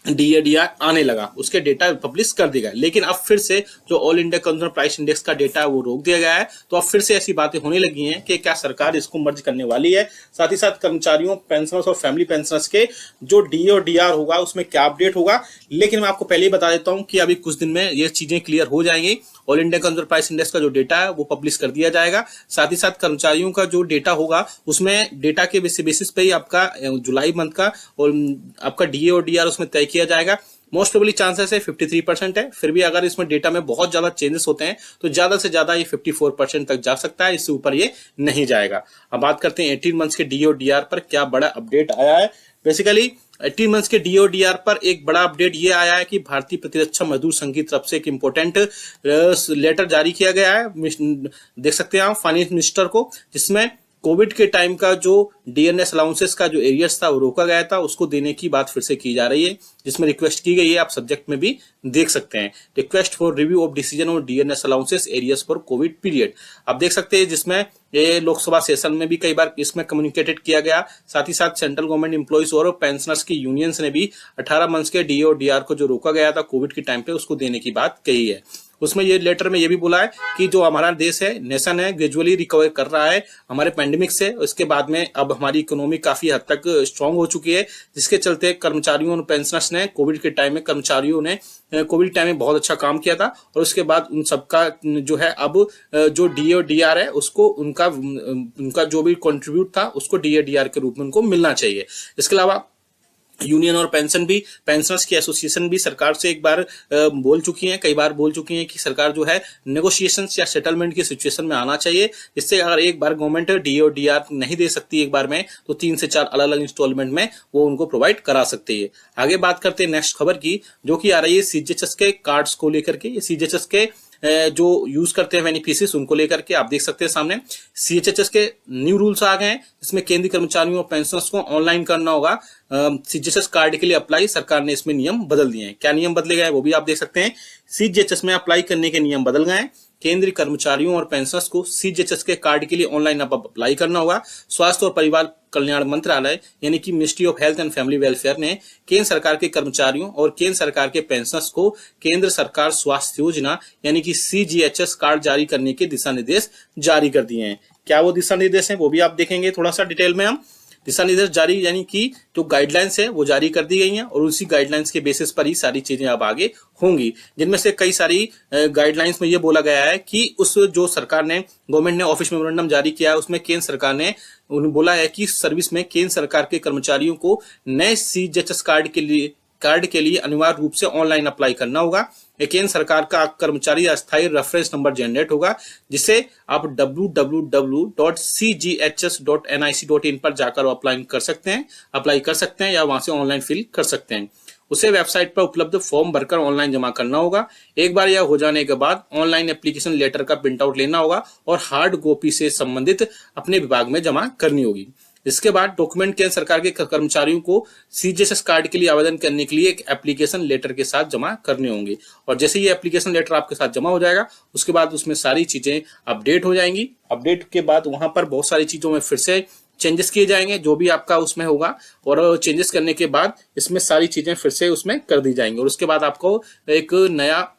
डीए डीआर आने लगा, उसके डेटा पब्लिश कर दिया गया। लेकिन अब फिर से जो all India consumer price index का डेटा है वो रोक दिया गया है। तो अब फिर से ऐसी बातें होने लगी हैं कि क्या सरकार इसको मर्ज करने वाली है। साथ ही साथ कर्मचारियों, पेंशनर्स और फैमिली पेंशनर्स के जो डीए और डीआर होगा उसमें क्या अपडेट होगा। लेकिन मैं आपको पहले ही बता देता हूं कि अभी कुछ दिन में ये चीजें क्लियर हो जाएंगी। All India consumer price index का जो डेटा है वो पब्लिश कर दिया जाएगा। साथ ही साथ कर्मचारियों का जो डेटा होगा उसमें डेटा के बेसिस पे ही आपका जुलाई मंथ का और आपका डीए और डीआर उसमें तय किया जाएगा। मोस्ट प्रोबेबली चांसेस है 53% है, फिर भी अगर इसमें डेटा में बहुत ज्यादा चेंजेस होते हैं तो ज्यादा से ज्यादा ये 54% तक जा सकता है, इससे ऊपर ये नहीं जाएगा। अब बात करते हैं 18 मंथ्स के डीए और डीआर पर क्या बड़ा अपडेट आया है। बेसिकली 18 मंथ्स के डीए और डीआर पर एक बड़ा अपडेट ये आया है कि भारतीय प्रतिरक्षा मजदूर संघ की तरफ से एक इंपॉर्टेंट लेटर जारी किया गया है, देख सकते हैं आप, फाइनेंस मिनिस्टर को, जिसमें कोविड के टाइम का जो डीएनएस अलाउंसेस का जो एरियर्स था वो रोका गया था, उसको देने की बात फिर से की जा रही है, जिसमें रिक्वेस्ट की गई है। आप सब्जेक्ट में भी देख सकते हैं, request for review of decision on DNS allowances arrears for Covid period. आप देख सकते हैं जिसमें ये लोकसभा सेशन में भी कई बार इसमें कम्युनिकेटेड किया गया। साथ ही साथ सेंट्रल गवर्नमेंट एम्प्लॉइज और पेंशनर्स की यूनियंस ने भी 18 मंथ्स के डीए और डीआर को जो रोका गया था कोविड के टाइम पे उसको देने की बात कही है। उसमें ये लेटर में ये भी बोला है कि जो हमारा देश है, नेशन है, ग्रेजुअली रिकवर कर रहा है हमारे पैंडेमिक से। उसके बाद में अब हमारी इकोनॉमी काफी हद तक स्ट्रांग हो चुकी है, जिसके चलते कर्मचारियों और पेंशनर्स ने कोविड के टाइम में, कर्मचारियों ने कोविड टाइम में बहुत अच्छा काम किया था और उसके बाद उन सबका जो है अब जो डीए और डीआर है उसको उनका जो भी कंट्रीब्यूट था उसको डीए डीआर के रूप में उनको मिलना चाहिए। इसके अलावा यूनियन और पेंशनर्स की एसोसिएशन भी सरकार से एक बार बोल चुकी हैं, कई बार बोल चुकी हैं कि सरकार जो है नेगोशिएशंस या सेटलमेंट की सिचुएशन में आना चाहिए, जिससे अगर एक बार गवर्नमेंट डीए और डीआर नहीं दे सकती एक बार में तो 3 से 4 अलग अलग इंस्टॉलमेंट में वो उनको प्रोवाइड करा सकती है। आगे बात करते हैं नेक्स्ट खबर की, जो कि आ रही है सीजीएचएस के कार्ड्स को लेकर के। ये सीजीएचएस के जो यूज करते हैं बेनिफिशियरीज उनको लेकर के आप देख सकते हैं सामने सीजीएचएस के न्यू रूल्स आ गए हैं। इसमें केंद्रीय कर्मचारियों और पेंशनर्स को ऑनलाइन करना होगा सीजीएचएस कार्ड के लिए अप्लाई। सरकार ने इसमें नियम बदल दिए हैं। क्या नियम बदले गए हैं वो भी आप देख सकते हैं। सीजीएचएस में अप्लाई करने के नियम बदल गए हैं। केंद्रीय कर्मचारियों और पेंशनर्स को सीजीएचएस के कार्ड के लिए ऑनलाइन अब अप्लाई करना होगा। स्वास्थ्य और परिवार कल्याण मंत्रालय यानी कि ministry of health and family welfare ने केंद्र सरकार के कर्मचारियों और केंद्र सरकार के पेंशनर्स को केंद्र सरकार स्वास्थ्य योजना यानी कि सीजीएचएस कार्ड जारी करने के दिशा निर्देश जारी कर दिए हैं। क्या वो दिशा निर्देश हैं वो भी आप देखेंगे थोड़ा सा डिटेल में। हम दिशा निर्देश जारी यानी कि जो गाइडलाइंस है वो जारी कर दी गई हैं और उसी गाइडलाइंस के बेसिस पर ही सारी चीजें अब आगे होंगी। जिनमें से कई सारी गाइडलाइंस में ये बोला गया है कि उस जो सरकार ने गवर्नमेंट ने ऑफिस मेमोरेंडम जारी किया है उसमें केंद्र सरकार ने बोला है कि सर्विस में केंद्र सरकार के कर्मचारियों को नए सीजीएचएस कार्ड के लिए अनिवार्य रूप से ऑनलाइन अप्लाई करना होगा। केंद्र सरकार का कर्मचारी अस्थायी रेफरेंस नंबर जनरेट होगा जिसे आप www.cghs.nic.in पर जाकर अप्लाई कर सकते हैं या वहां से ऑनलाइन फिल कर सकते हैं। उसे वेबसाइट पर उपलब्ध फॉर्म भरकर ऑनलाइन जमा करना होगा। एक बार यह हो जाने के बाद ऑनलाइन एप्लीकेशन लेटर का प्रिंट आउट लेना होगा और हार्ड कॉपी से संबंधित अपने विभाग में जमा करनी होगी। इसके बाद डॉक्यूमेंट केंद्र सरकार के कर्मचारियों को सीजीएचएस कार्ड के लिए आवेदन करने के लिए एक एप्लीकेशन लेटर के साथ जमा करने होंगे और जैसे ये एप्लीकेशन लेटर आपके साथ जमा हो जाएगा उसके बाद उसमें सारी चीजें अपडेट हो जाएंगी। अपडेट के बाद वहां पर बहुत सारी चीजों में फिर से चेंजेस किए जाएंगे जो भी आपका उसमें होगा और चेंजेस करने के बाद इसमें सारी चीजें फिर से उसमें कर दी जाएंगी और उसके बाद आपको एक नया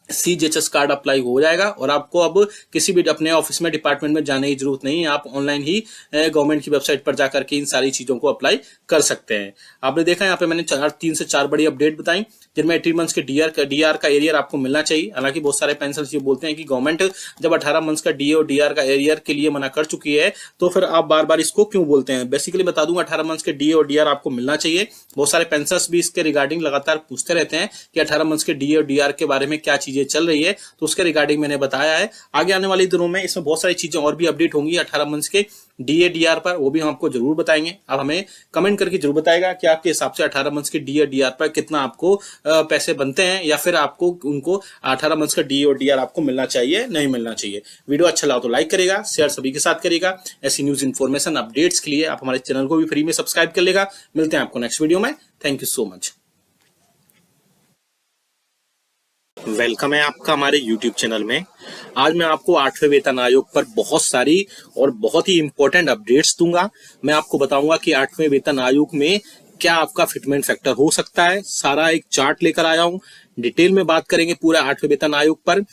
सीजीएचएस कार्ड अप्लाई हो जाएगा और आपको अब किसी भी अपने ऑफिस में डिपार्टमेंट में जाने की जरूरत नहीं है। आप ऑनलाइन ही गवर्नमेंट की वेबसाइट पर जाकर के इन सारी चीजों को अप्लाई कर सकते हैं। आपने देखा यहाँ पे मैंने 3 से 4 बड़ी अपडेट बताई जिनमें 18 मंथ्स के डीआर का एरियर आपको मिलना चाहिए। हालांकि बहुत सारे पेंशनर्स ये बोलते हैं कि गवर्नमेंट जब 18 मंथ्स का डीए और डीआर का एरियर के लिए मना कर चुकी है तो फिर आप बार बार इसको क्यों बोलते हैं। बेसिकली बता दूंगा 18 मंथ्स के डीए और डीआर आपको मिलना चाहिए। बहुत सारे पेंशनर्स भी इसके रिगार्डिंग लगातार पूछते रहते हैं कि 18 मंथ्स के डीए और डीआर के बारे में क्या चीजें चल रही है तो उसके रिगार्डिंग मैंने बताया है। आगे आने वाले दिनों में इसमें बहुत सारी चीजें और भी अपडेट होंगी 18 मंथ्स के डीए डीआर पर, वो भी हम आपको जरूर बताएंगे। आप हमें कमेंट करके जरूर बताएगा कि आपके हिसाब से 18 मंथ्स के डीए डीआर पर कितना आपको पैसे बनते हैं या फिर आपको उनको 18 मंथ्स का डीए और डीआर आपको मिलना चाहिए नहीं मिलना चाहिए। वीडियो अच्छा लगा तो लाइक करेगा, शेयर सभी के साथ करेगा। ऐसी न्यूज इन्फॉर्मेशन अपडेट्स के लिए आप हमारे चैनल को भी फ्री में सब्सक्राइब कर लेगा। मिलते हैं आपको नेक्स्ट वीडियो में। Thank you so much. Welcome है आपका हमारे YouTube चैनल में। आज मैं आपको 8वें वेतन आयोग पर बहुत सारी और बहुत ही इंपॉर्टेंट अपडेट्स दूंगा। मैं आपको बताऊंगा कि 8वें वेतन आयोग में क्या आपका फिटमेंट फैक्टर हो सकता है। सारा एक चार्ट लेकर आया हूं, डिटेल में बात करेंगे पूरा 8वें वेतन आयोग पर।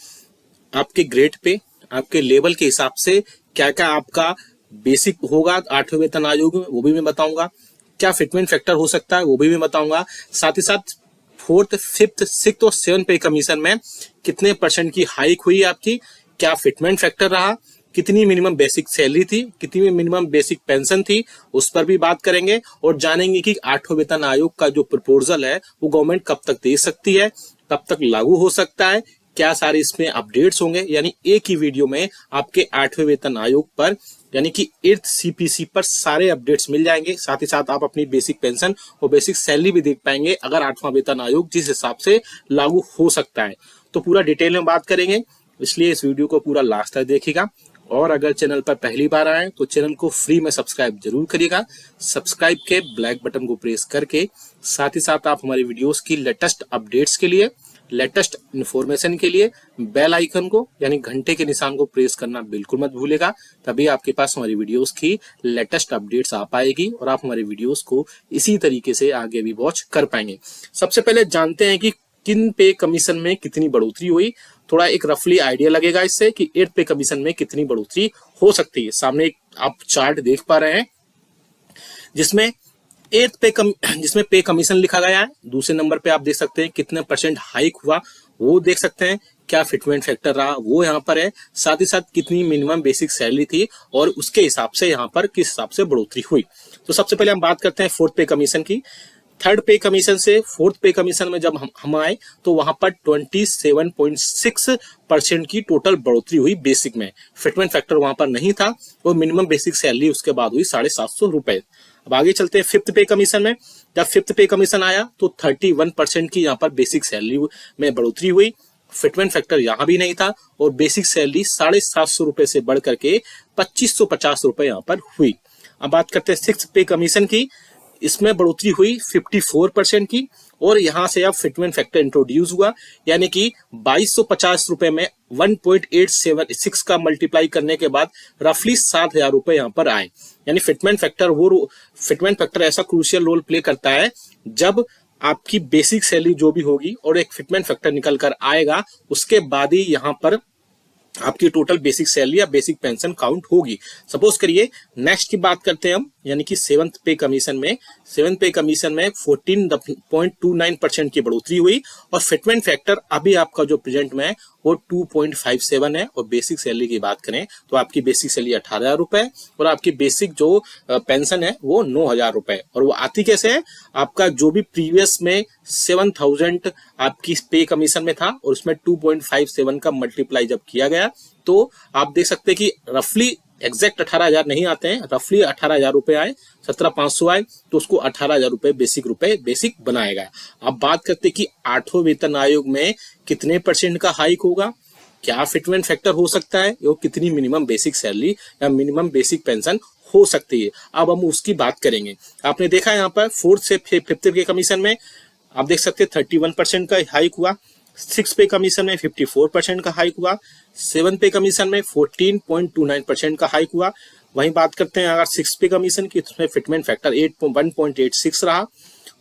आपके ग्रेड पे, आपके लेवल के हिसाब से क्या क्या आपका बेसिक होगा 8वें वेतन आयोग में, वो भी मैं बताऊंगा। क्या फिटमेंट फैक्टर हो सकता है वो भी मैं बताऊंगा। साथ ही साथ 4th, 5th, 6th और 7th पे कमीशन में कितने % की हाइक हुई आपकी, क्या फिटमेंट फैक्टर रहा, कितनी मिनिमम बेसिक सैलरी थी, कितनी मिनिमम बेसिक पेंशन थी, उस पर भी बात करेंगे और जानेंगे कि 8वें वेतन आयोग का जो प्रपोजल है वो गवर्नमेंट कब तक दे सकती है, कब तक लागू हो सकता है, क्या सारे इसमें अपडेट्स होंगे। यानी एक ही वीडियो में आपके 8वें वेतन आयोग पर यानी कि 8th CPC पर सारे अपडेट्स मिल जाएंगे। साथ ही साथ आप अपनी बेसिक पेंशन और बेसिक सैलरी भी देख पाएंगे अगर 8वां वेतन आयोग जिस हिसाब से लागू हो सकता है। तो पूरा डिटेल में बात करेंगे, इसलिए इस वीडियो को पूरा लास्ट तक देखिएगा। और अगर चैनल पर पहली बार आए तो चैनल को फ्री में सब्सक्राइब जरूर करिएगा। सब्सक्राइब के ब्लैक बटन को प्रेस करके साथ ही साथ आप हमारे वीडियोस की लेटेस्ट अपडेट्स के लिए, लेटेस्ट इन्फॉर्मेशन के लिए बेल आइकन को यानी घंटे के निशान को प्रेस करना बिल्कुल मत भूलेगा। तभी आपके पास हमारी वीडियोस की लेटेस्ट अपडेट्स आ पाएगी और आप हमारे वीडियोस को इसी तरीके से आगे भी वॉच कर पाएंगे। सबसे पहले जानते हैं कि किन पे कमीशन में कितनी बढ़ोतरी हुई। थोड़ा एक रफली आइडिया लगेगा इससे कि 8th पे कमीशन में कितनी बढ़ोतरी हो सकती है। सामने एक आप चार्ट देख पा रहे हैं जिसमें 8th पे कमीशन लिखा गया है। दूसरे नंबर पे आप देख सकते हैं कितने % हाइक हुआ वो देख सकते हैं, क्या फिटमेंट फैक्टर रहा वो यहाँ पर है, साथ ही साथ कितनी मिनिमम बेसिक सैलरी थी और उसके हिसाब से यहाँ पर किस हिसाब से बढ़ोतरी हुई। तो सबसे पहले हम बात करते हैं 4th पे कमीशन की। 3rd पे कमीशन से 4th पे कमीशन में जब हम आए तो वहां पर 27.6% की टोटल बढ़ोतरी हुई बेसिक में। फिटमेंट फैक्टर वहां पर नहीं था और मिनिमम बेसिक सैलरी उसके बाद हुई 750 रुपए। अब आगे चलते हैं 5th पे कमीशन में। जब 5th पे कमीशन आया तो 31% की यहाँ पर बेसिक सैलरी में बढ़ोतरी हुई। फिटमेंट फैक्टर यहाँ भी नहीं था और बेसिक सैलरी 750 रुपए से बढ़ करके 2550 रुपए यहाँ पर हुई। अब बात करते हैं सिक्स पे कमीशन की। इसमें बढ़ोतरी हुई 54% की और यहां से अब फिटमेंट फैक्टर इंट्रोड्यूस हुआ, यानी कि 2250 रुपए में 1.876 का मल्टीप्लाई करने के बाद रफली 7000 रुपए यहाँ पर आए। यानी फिटमेंट फैक्टर ऐसा क्रूशियल रोल प्ले करता है जब आपकी बेसिक सैलरी जो भी होगी और एक फिटमेंट फैक्टर निकल कर आएगा, उसके बाद ही यहाँ पर आपकी टोटल बेसिक सैलरी या बेसिक पेंशन काउंट होगी। सपोज करिए नेक्स्ट की बात करते हैं हम, यानी कि सेवंथ पे कमीशन में 14.29% की बढ़ोतरी हुई और फिटमेंट फैक्टर अभी आपका जो प्रेजेंट में है वो 2.57 है। और बेसिक सैलरी की बात करें तो आपकी बेसिक सैलरी 18,000 रुपए और आपकी बेसिक जो पेंशन है वो 9,000 रुपए। और वो आती कैसे है, आपका जो भी प्रीवियस में 7,000 आपकी पे कमीशन में था और उसमें 2.57 का मल्टीप्लाई जब किया गया तो आप देख सकते हैं कि रफली एग्जैक्ट 18,000 नहीं आते हैं, रफली 18,000 रुपए आए, 17,500 आए तो उसको 18,000 रुपए बेसिक बनाएगा। अब बात करते हैं कि 8वें वेतन आयोग में कितने % का हाइक होगा, क्या फिटमेंट फैक्टर हो सकता है और कितनी मिनिमम बेसिक सैलरी या मिनिमम बेसिक पेंशन हो सकती है। अब हम उसकी बात करेंगे। आपने देखा यहाँ पर 4th से 5th के कमीशन में आप देख सकते हैं 31% का हाइक हुआ, 6 पे कमीशन में 54% का हाइक हुआ, 7 पे कमीशन में 14.29% का हाइक हुआ। वहीं बात करते हैं अगर 6 पे कमीशन की, उसमें फिटमेंट फैक्टर 1.86 रहा।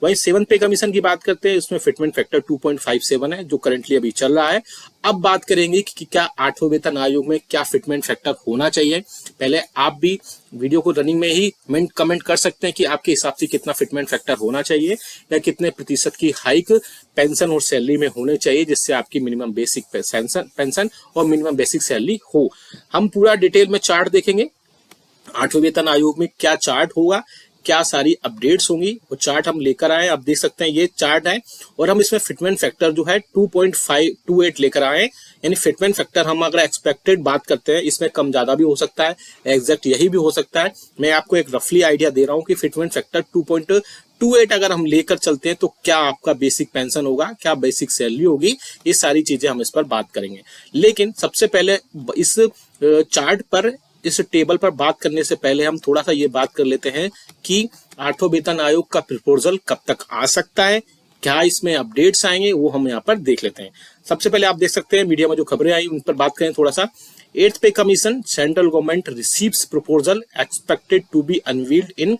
वहीं 7 पे कमीशन की बात करते हैं, उसमें फिटमेंट फैक्टर 2.57 है जो करंटली अभी चल रहा है। अब बात करेंगे कि क्या 8वें वेतन आयोग में क्या फिटमेंट फैक्टर होना चाहिए। पहले आप भी वीडियो को रनिंग में ही कमेंट कर सकते हैं कि आपके हिसाब से कितना फिटमेंट फैक्टर होना चाहिए या कितने प्रतिशत की हाइक पेंशन और सैलरी में होने चाहिए जिससे आपकी मिनिमम बेसिक पेंशन और मिनिमम बेसिक सैलरी हो। हम पूरा डिटेल में चार्ट देखेंगे 8वें वेतन आयोग में क्या चार्ट होगा, क्या सारी अपडेट्स होंगी, वो चार्ट हम लेकर आए। आप देख सकते हैं ये चार्ट है और हम इसमें फिटमेंट फैक्टर जो है 2.528 लेकर आए। यानी फिटमेंट फैक्टर हम अगर एक्सपेक्टेड बात करते हैं इसमें कम ज्यादा भी हो सकता है, एग्जैक्ट यही भी हो सकता है। मैं आपको एक रफली आइडिया दे रहा हूँ कि फिटमेंट फैक्टर 2.28 अगर हम लेकर चलते हैं तो क्या आपका बेसिक पेंशन होगा, क्या बेसिक सैलरी होगी, ये सारी चीजें हम इस पर बात करेंगे। लेकिन सबसे पहले इस चार्ट पर, इस टेबल पर बात करने से पहले हम थोड़ा सा ये बात कर लेते हैं कि 8वें वेतन आयोग का प्रपोजल कब तक आ सकता है, क्या इसमें अपडेट्स आएंगे, वो हम यहाँ पर देख लेते हैं। सबसे पहले आप देख सकते हैं मीडिया में जो खबरें आई उन पर बात करें थोड़ा सा। 8th pay commission central government receives proposal expected to be unveiled in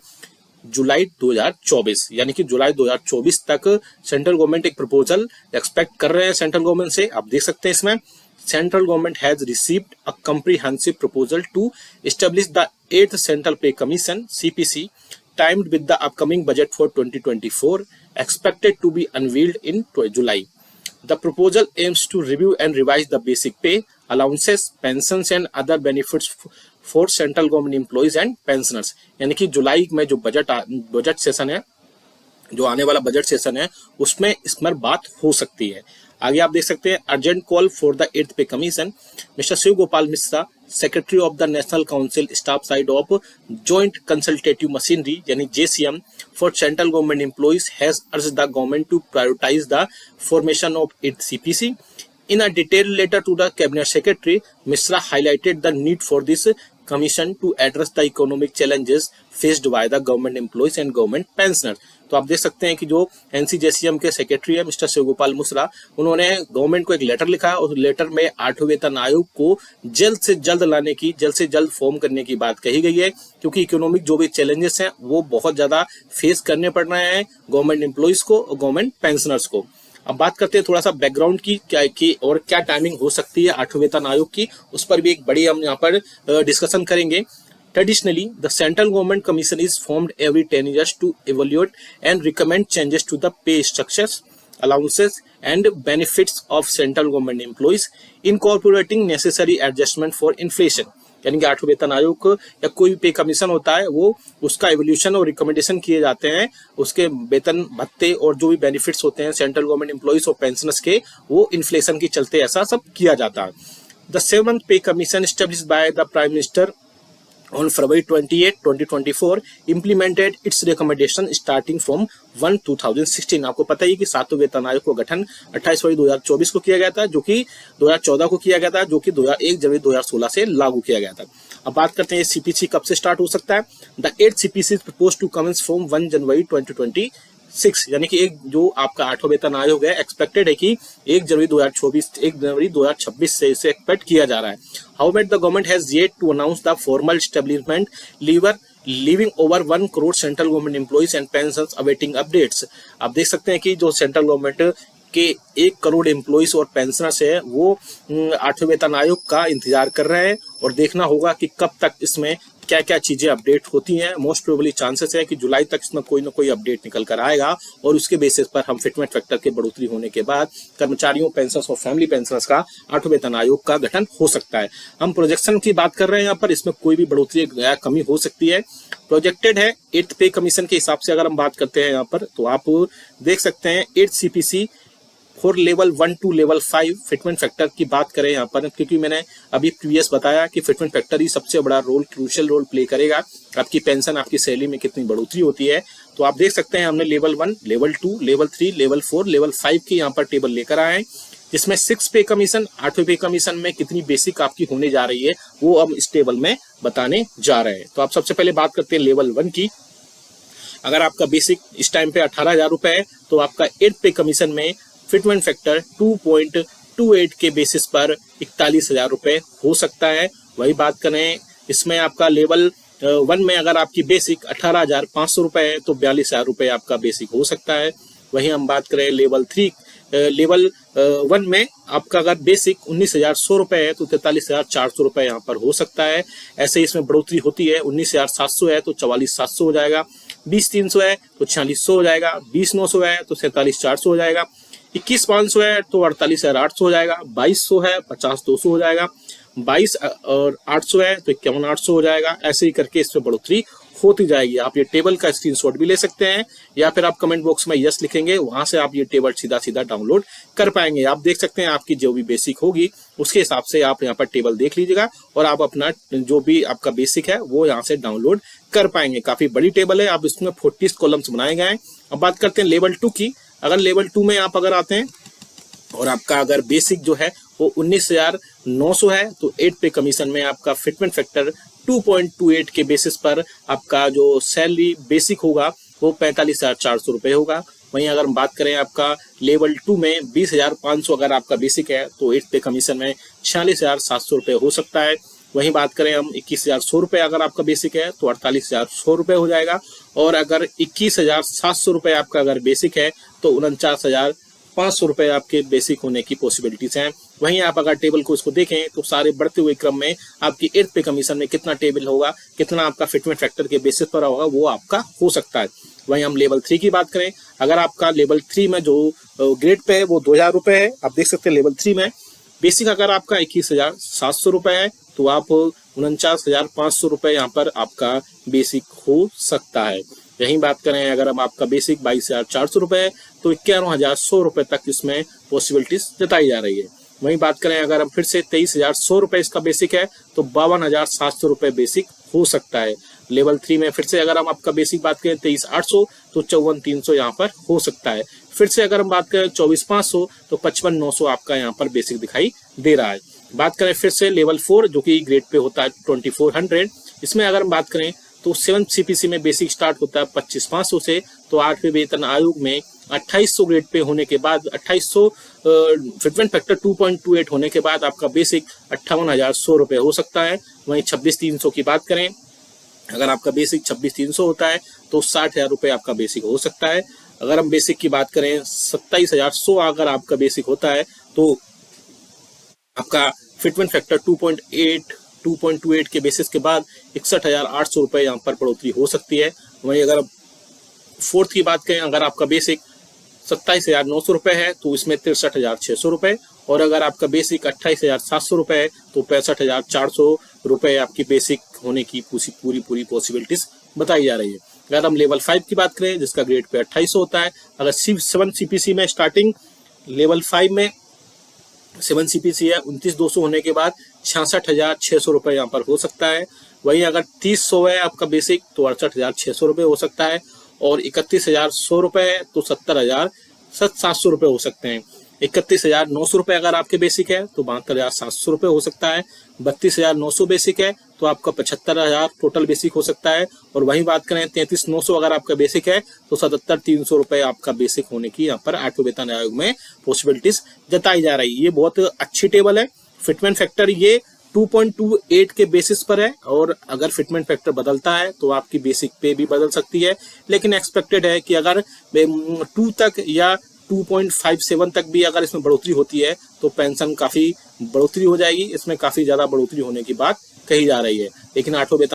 July 2024, यानी कि जुलाई 2024 तक सेंट्रल गवर्नमेंट एक प्रपोजल एक्सपेक्ट कर रहे हैं सेंट्रल गवर्नमेंट से। आप देख सकते हैं इसमें Central government has received a comprehensive proposal to establish the 8th Central Pay Commission (CPC), timed with the upcoming budget for 2024, expected to be unveiled in July. The proposal aims to review and revise the basic pay, allowances, pensions and other benefits for central government employees and pensioners. यानी कि जुलाई में जो budget session है, जो आने वाला budget session है, उसमें इस पर बात हो सकती है। आगे आप देख सकते हैं urgent call for the 8th pay commission. Mister Shiv Gopal Mishra, secretary of the national council staff side of joint consultative machinery यानी JCM for central government employees has urged the government to prioritise the formation of 8th CPC. In a detailed letter to the cabinet secretary, Mishra highlighted the need for this commission to address the economic challenges faced by the government employees and government pensioners. तो आप देख सकते हैं कि जो NCJCM के secretary है mister Shivgopal Mishra, उन्होंने गवर्नमेंट को एक लेटर लिखा और लेटर में 8वें वेतन आयोग को जल्द से जल्द लाने की, जल्द से जल्द फॉर्म करने की बात कही गई है, क्योंकि इकोनॉमिक जो भी चैलेंजेस हैं वो बहुत ज्यादा फेस करने पड़ रहे हैं गवर्नमेंट एम्प्लॉइज को और गवर्नमेंट पेंशनर्स को। अब बात करते हैं थोड़ा सा बैकग्राउंड की और क्या टाइमिंग हो सकती है 8वें वेतन आयोग की, उस पर भी एक बड़ी हम यहाँ पर डिस्कशन करेंगे। Traditionally, the central government commission is formed every 10 years to evaluate and recommend changes to the pay structures, allowances and benefits of central government employees, incorporating necessary adjustment for inflation. यानी कि 8वें वेतन आयोग या कोई भी पे commission होता है वो उसका एवोल्यूशन और रिकमेंडेशन किए जाते हैं, उसके वेतन भत्ते और जो भी बेनिफिट्स होते हैं सेंट्रल गवर्नमेंट एम्प्लॉइज और पेंशनर्स के, वो इन्फ्लेशन के चलते ऐसा सब किया जाता है। द 7th पे commission established by the Prime Minister on February 28, 2024 implemented its recommendation starting from 1/2016। आपको पता ही कि सातवें वेतन आयोग का गठन 28 फरवरी 2024 को किया गया था, जो कि 2014 को किया गया था, जो कि 1 जनवरी 2016 से लागू किया गया था। अब बात करते हैं सीपीसी कब से स्टार्ट हो सकता है। The 8th CPC is proposed to commence from 1 जनवरी 2026, यानी कि एक जो आपका 8वां वेतन आयोग है, एक्सपेक्टेड है कि 1 जनवरी 2026 से इसे एक्सपेक्ट किया जा रहा है। However, the government has yet to announce the formal establishment, leaving over 1 crore central government employees and pensions awaiting updates। आप देख सकते हैं कि जो सेंट्रल गवर्नमेंट के 1 करोड़ एम्प्लॉइज और पेंशनर्स है वो 8वें वेतन आयोग का इंतजार कर रहे हैं और देखना होगा कि कब तक इसमें क्या क्या चीजें अपडेट होती हैं। मोस्ट प्रोबेबली चांसेस है कि जुलाई तक इसमें कोई ना कोई अपडेट निकल कर आएगा और उसके बेसिस पर हम फिटमेंट फैक्टर के बढ़ोतरी होने के बाद कर्मचारियों, पेंशनर्स और फैमिली पेंशनर्स का 8वें वेतन आयोग का गठन हो सकता है। हम प्रोजेक्शन की बात कर रहे हैं यहाँ पर, इसमें कोई भी बढ़ोतरी या कमी हो सकती है। प्रोजेक्टेड है 8th पे कमीशन के हिसाब से अगर हम बात करते हैं यहाँ पर, तो आप देख सकते हैं 8th CPC for level 1 to level 5 fitment factor की बात करें यहाँ पर, क्योंकि मैंने अभी प्रीवियस बताया कि फिटमेंट फैक्टर ही सबसे बड़ा रोल, क्रूशियल रोल प्ले करेगा आपकी पेंशन, आपकी सैलरी में कितनी बढ़ोतरी होती है। तो आप देख सकते हैं हमने level 1, level 2, level 3, level 4, level 5 की यहाँ पर टेबल लेकर आए हैं, जिसमें 6 पे कमीशन, 8वें पे कमीशन में कितनी बेसिक आपकी होने जा रही है वो हम इस टेबल में बताने जा रहे हैं। तो आप सबसे पहले बात करते हैं लेवल 1 की। अगर आपका बेसिक इस टाइम पे 18,000 रुपए है तो आपका 8th पे कमीशन में फिटमेंट फैक्टर 2.28 के बेसिस पर 41,000 रुपए हो सकता है। वही बात करें इसमें आपका लेवल 1 में अगर आपकी बेसिक 18,500 रुपए है तो 42,000 रुपए आपका बेसिक हो सकता है। वहीं हम बात करें लेवल 1 में आपका अगर बेसिक 19,100 रुपए है तो 43,400 रुपए यहाँ पर हो सकता है। ऐसे इसमें बढ़ोतरी होती है, 19,700 है तो 44,700 हो जाएगा, 20,300 है तो 4600 हो जाएगा, 20,900 है तो 47,400 हो जाएगा, 21,500 है तो 48,800 हो जाएगा, 2200 है 50,200 हो जाएगा, 22 और 800 है तो 51,800 हो जाएगा। ऐसे ही करके इसमें बढ़ोतरी होती जाएगी। आप ये टेबल का स्क्रीनशॉट भी ले सकते हैं या फिर आप कमेंट बॉक्स में यस लिखेंगे, वहां से आप ये टेबल सीधा सीधा डाउनलोड कर पाएंगे। आप देख सकते हैं आपकी जो भी बेसिक होगी उसके हिसाब से आप यहाँ पर टेबल देख लीजिएगा और आप अपना जो भी आपका बेसिक है वो यहाँ से डाउनलोड कर पाएंगे। काफी बड़ी टेबल है, आप इसमें 40 कॉलम्स बनाए गए हैं। अब बात करते हैं लेवल 2 की। अगर लेवल 2 में आप अगर आते हैं और आपका अगर बेसिक जो है वो 19,900 है तो 8 पे कमीशन में आपका फिटमेंट फैक्टर 2.28 के बेसिस पर आपका जो सैलरी बेसिक होगा वो 45,400 रुपए होगा। वहीं अगर हम बात करें आपका लेवल 2 में 20,500 अगर आपका बेसिक है तो 8 पे कमीशन में 46,700 रुपए हो सकता है। वहीं बात करें हम 21,100 रुपए अगर आपका बेसिक है तो 48,100 रुपए हो जाएगा और अगर 21,700 रुपए आपका अगर बेसिक है तो 49,500 रुपए आपके बेसिक होने की पॉसिबिलिटीज हैं। वहीं आप अगर टेबल को इसको देखें तो सारे बढ़ते हुए क्रम में आपकी 8th पे कमीशन में कितना टेबल होगा, कितना आपका फिटमेंट फैक्टर के बेसिस पर होगा वो आपका हो सकता है। वहीं हम लेवल 3 की बात करें, अगर आपका लेवल 3 में जो ग्रेड पे है वो 2,000 रुपए है। आप देख सकते हैं लेवल 3 में बेसिक अगर आपका 21,700 रुपए है तो आप 49,500 रुपए यहाँ पर आपका बेसिक हो सकता है। यहीं बात करें अगर हम आपका बेसिक 22,400 रुपए है तो 51,100 रुपए तक इसमें पॉसिबिलिटीज जताई जा रही है। वहीं बात करें अगर हम फिर से 23,100 रुपए इसका बेसिक है तो 52,700 रुपए बेसिक हो सकता है। लेवल 3 में फिर से अगर हम आपका बेसिक बात करें 23,800 तो 54,300 यहाँ पर हो सकता है। फिर से अगर हम बात करें 24,500 तो 55,900 आपका यहाँ पर बेसिक दिखाई दे रहा है। बात करें फिर से लेवल 4 जो कि ग्रेड पे होता है 2400, इसमें अगर हम बात करें तो 7th CPC में बेसिक स्टार्ट होता है 25,500 से, तो 8वें वेतन आयोग में 2800 ग्रेड पे होने के बाद 2800 फिटमेंट फैक्टर 2.28 होने के बाद आपका बेसिक 58,100 रुपए हो सकता है। वहीं 26,300 की बात करें, अगर आपका बेसिक 26,300 होता है तो 60,000 रुपए आपका बेसिक हो सकता है। अगर हम बेसिक की बात करें 27,100 अगर आपका बेसिक होता है तो आपका फिटमेंट फैक्टर 2.28 के बेसिस के बाद 61,800 रुपए यहाँ पर बढ़ोतरी हो सकती है। वहीं अगर 4th की बात करें, अगर आपका बेसिक 27,900 रुपए है तो इसमें 63,600 रुपए और अगर आपका बेसिक 28,700 रुपए है तो 65,400 रुपए आपकी बेसिक होने की पूरी पॉसिबिलिटीज बताई जा रही है। अगर हम लेवल 5 की बात करें जिसका ग्रेड पे 2800 होता है, अगर 7 CPC में स्टार्टिंग लेवल 5 में 7 CPC है 29,200 होने के बाद 66,600 रुपए यहाँ पर हो सकता है। वहीं अगर 30,100 है आपका बेसिक तो 68,600 रुपये हो सकता है, और 31,100 रुपये है तो 70,700 रुपये हो सकते हैं। 31,900 रुपये अगर आपके बेसिक है तो 72,700 रुपये हो सकता है। 32,900 बेसिक है तो आपका 75,000 टोटल बेसिक हो सकता है। और वहीं बात करें 33,900 अगर आपका बेसिक है तो 77,300 रुपये आपका बेसिक होने की यहाँ पर आठवें वेतन आयोग में पॉसिबिलिटीज जताई जा रही है। ये बहुत अच्छी टेबल है। फिटमेंट फैक्टर ये 2.28 के बेसिस पर है, और अगर फिटमेंट फैक्टर बदलता है तो आपकी बेसिक पे भी बदल सकती है, लेकिन एक्सपेक्टेड है कि अगर 2 तक या 2.57 तक भी अगर इसमें बढ़ोतरी होती है तो पेंशन काफी बढ़ोतरी हो जाएगी। इसमें काफी ज्यादा बढ़ोतरी होने की बात कही जा रही है। लेकिन आठवां वेतन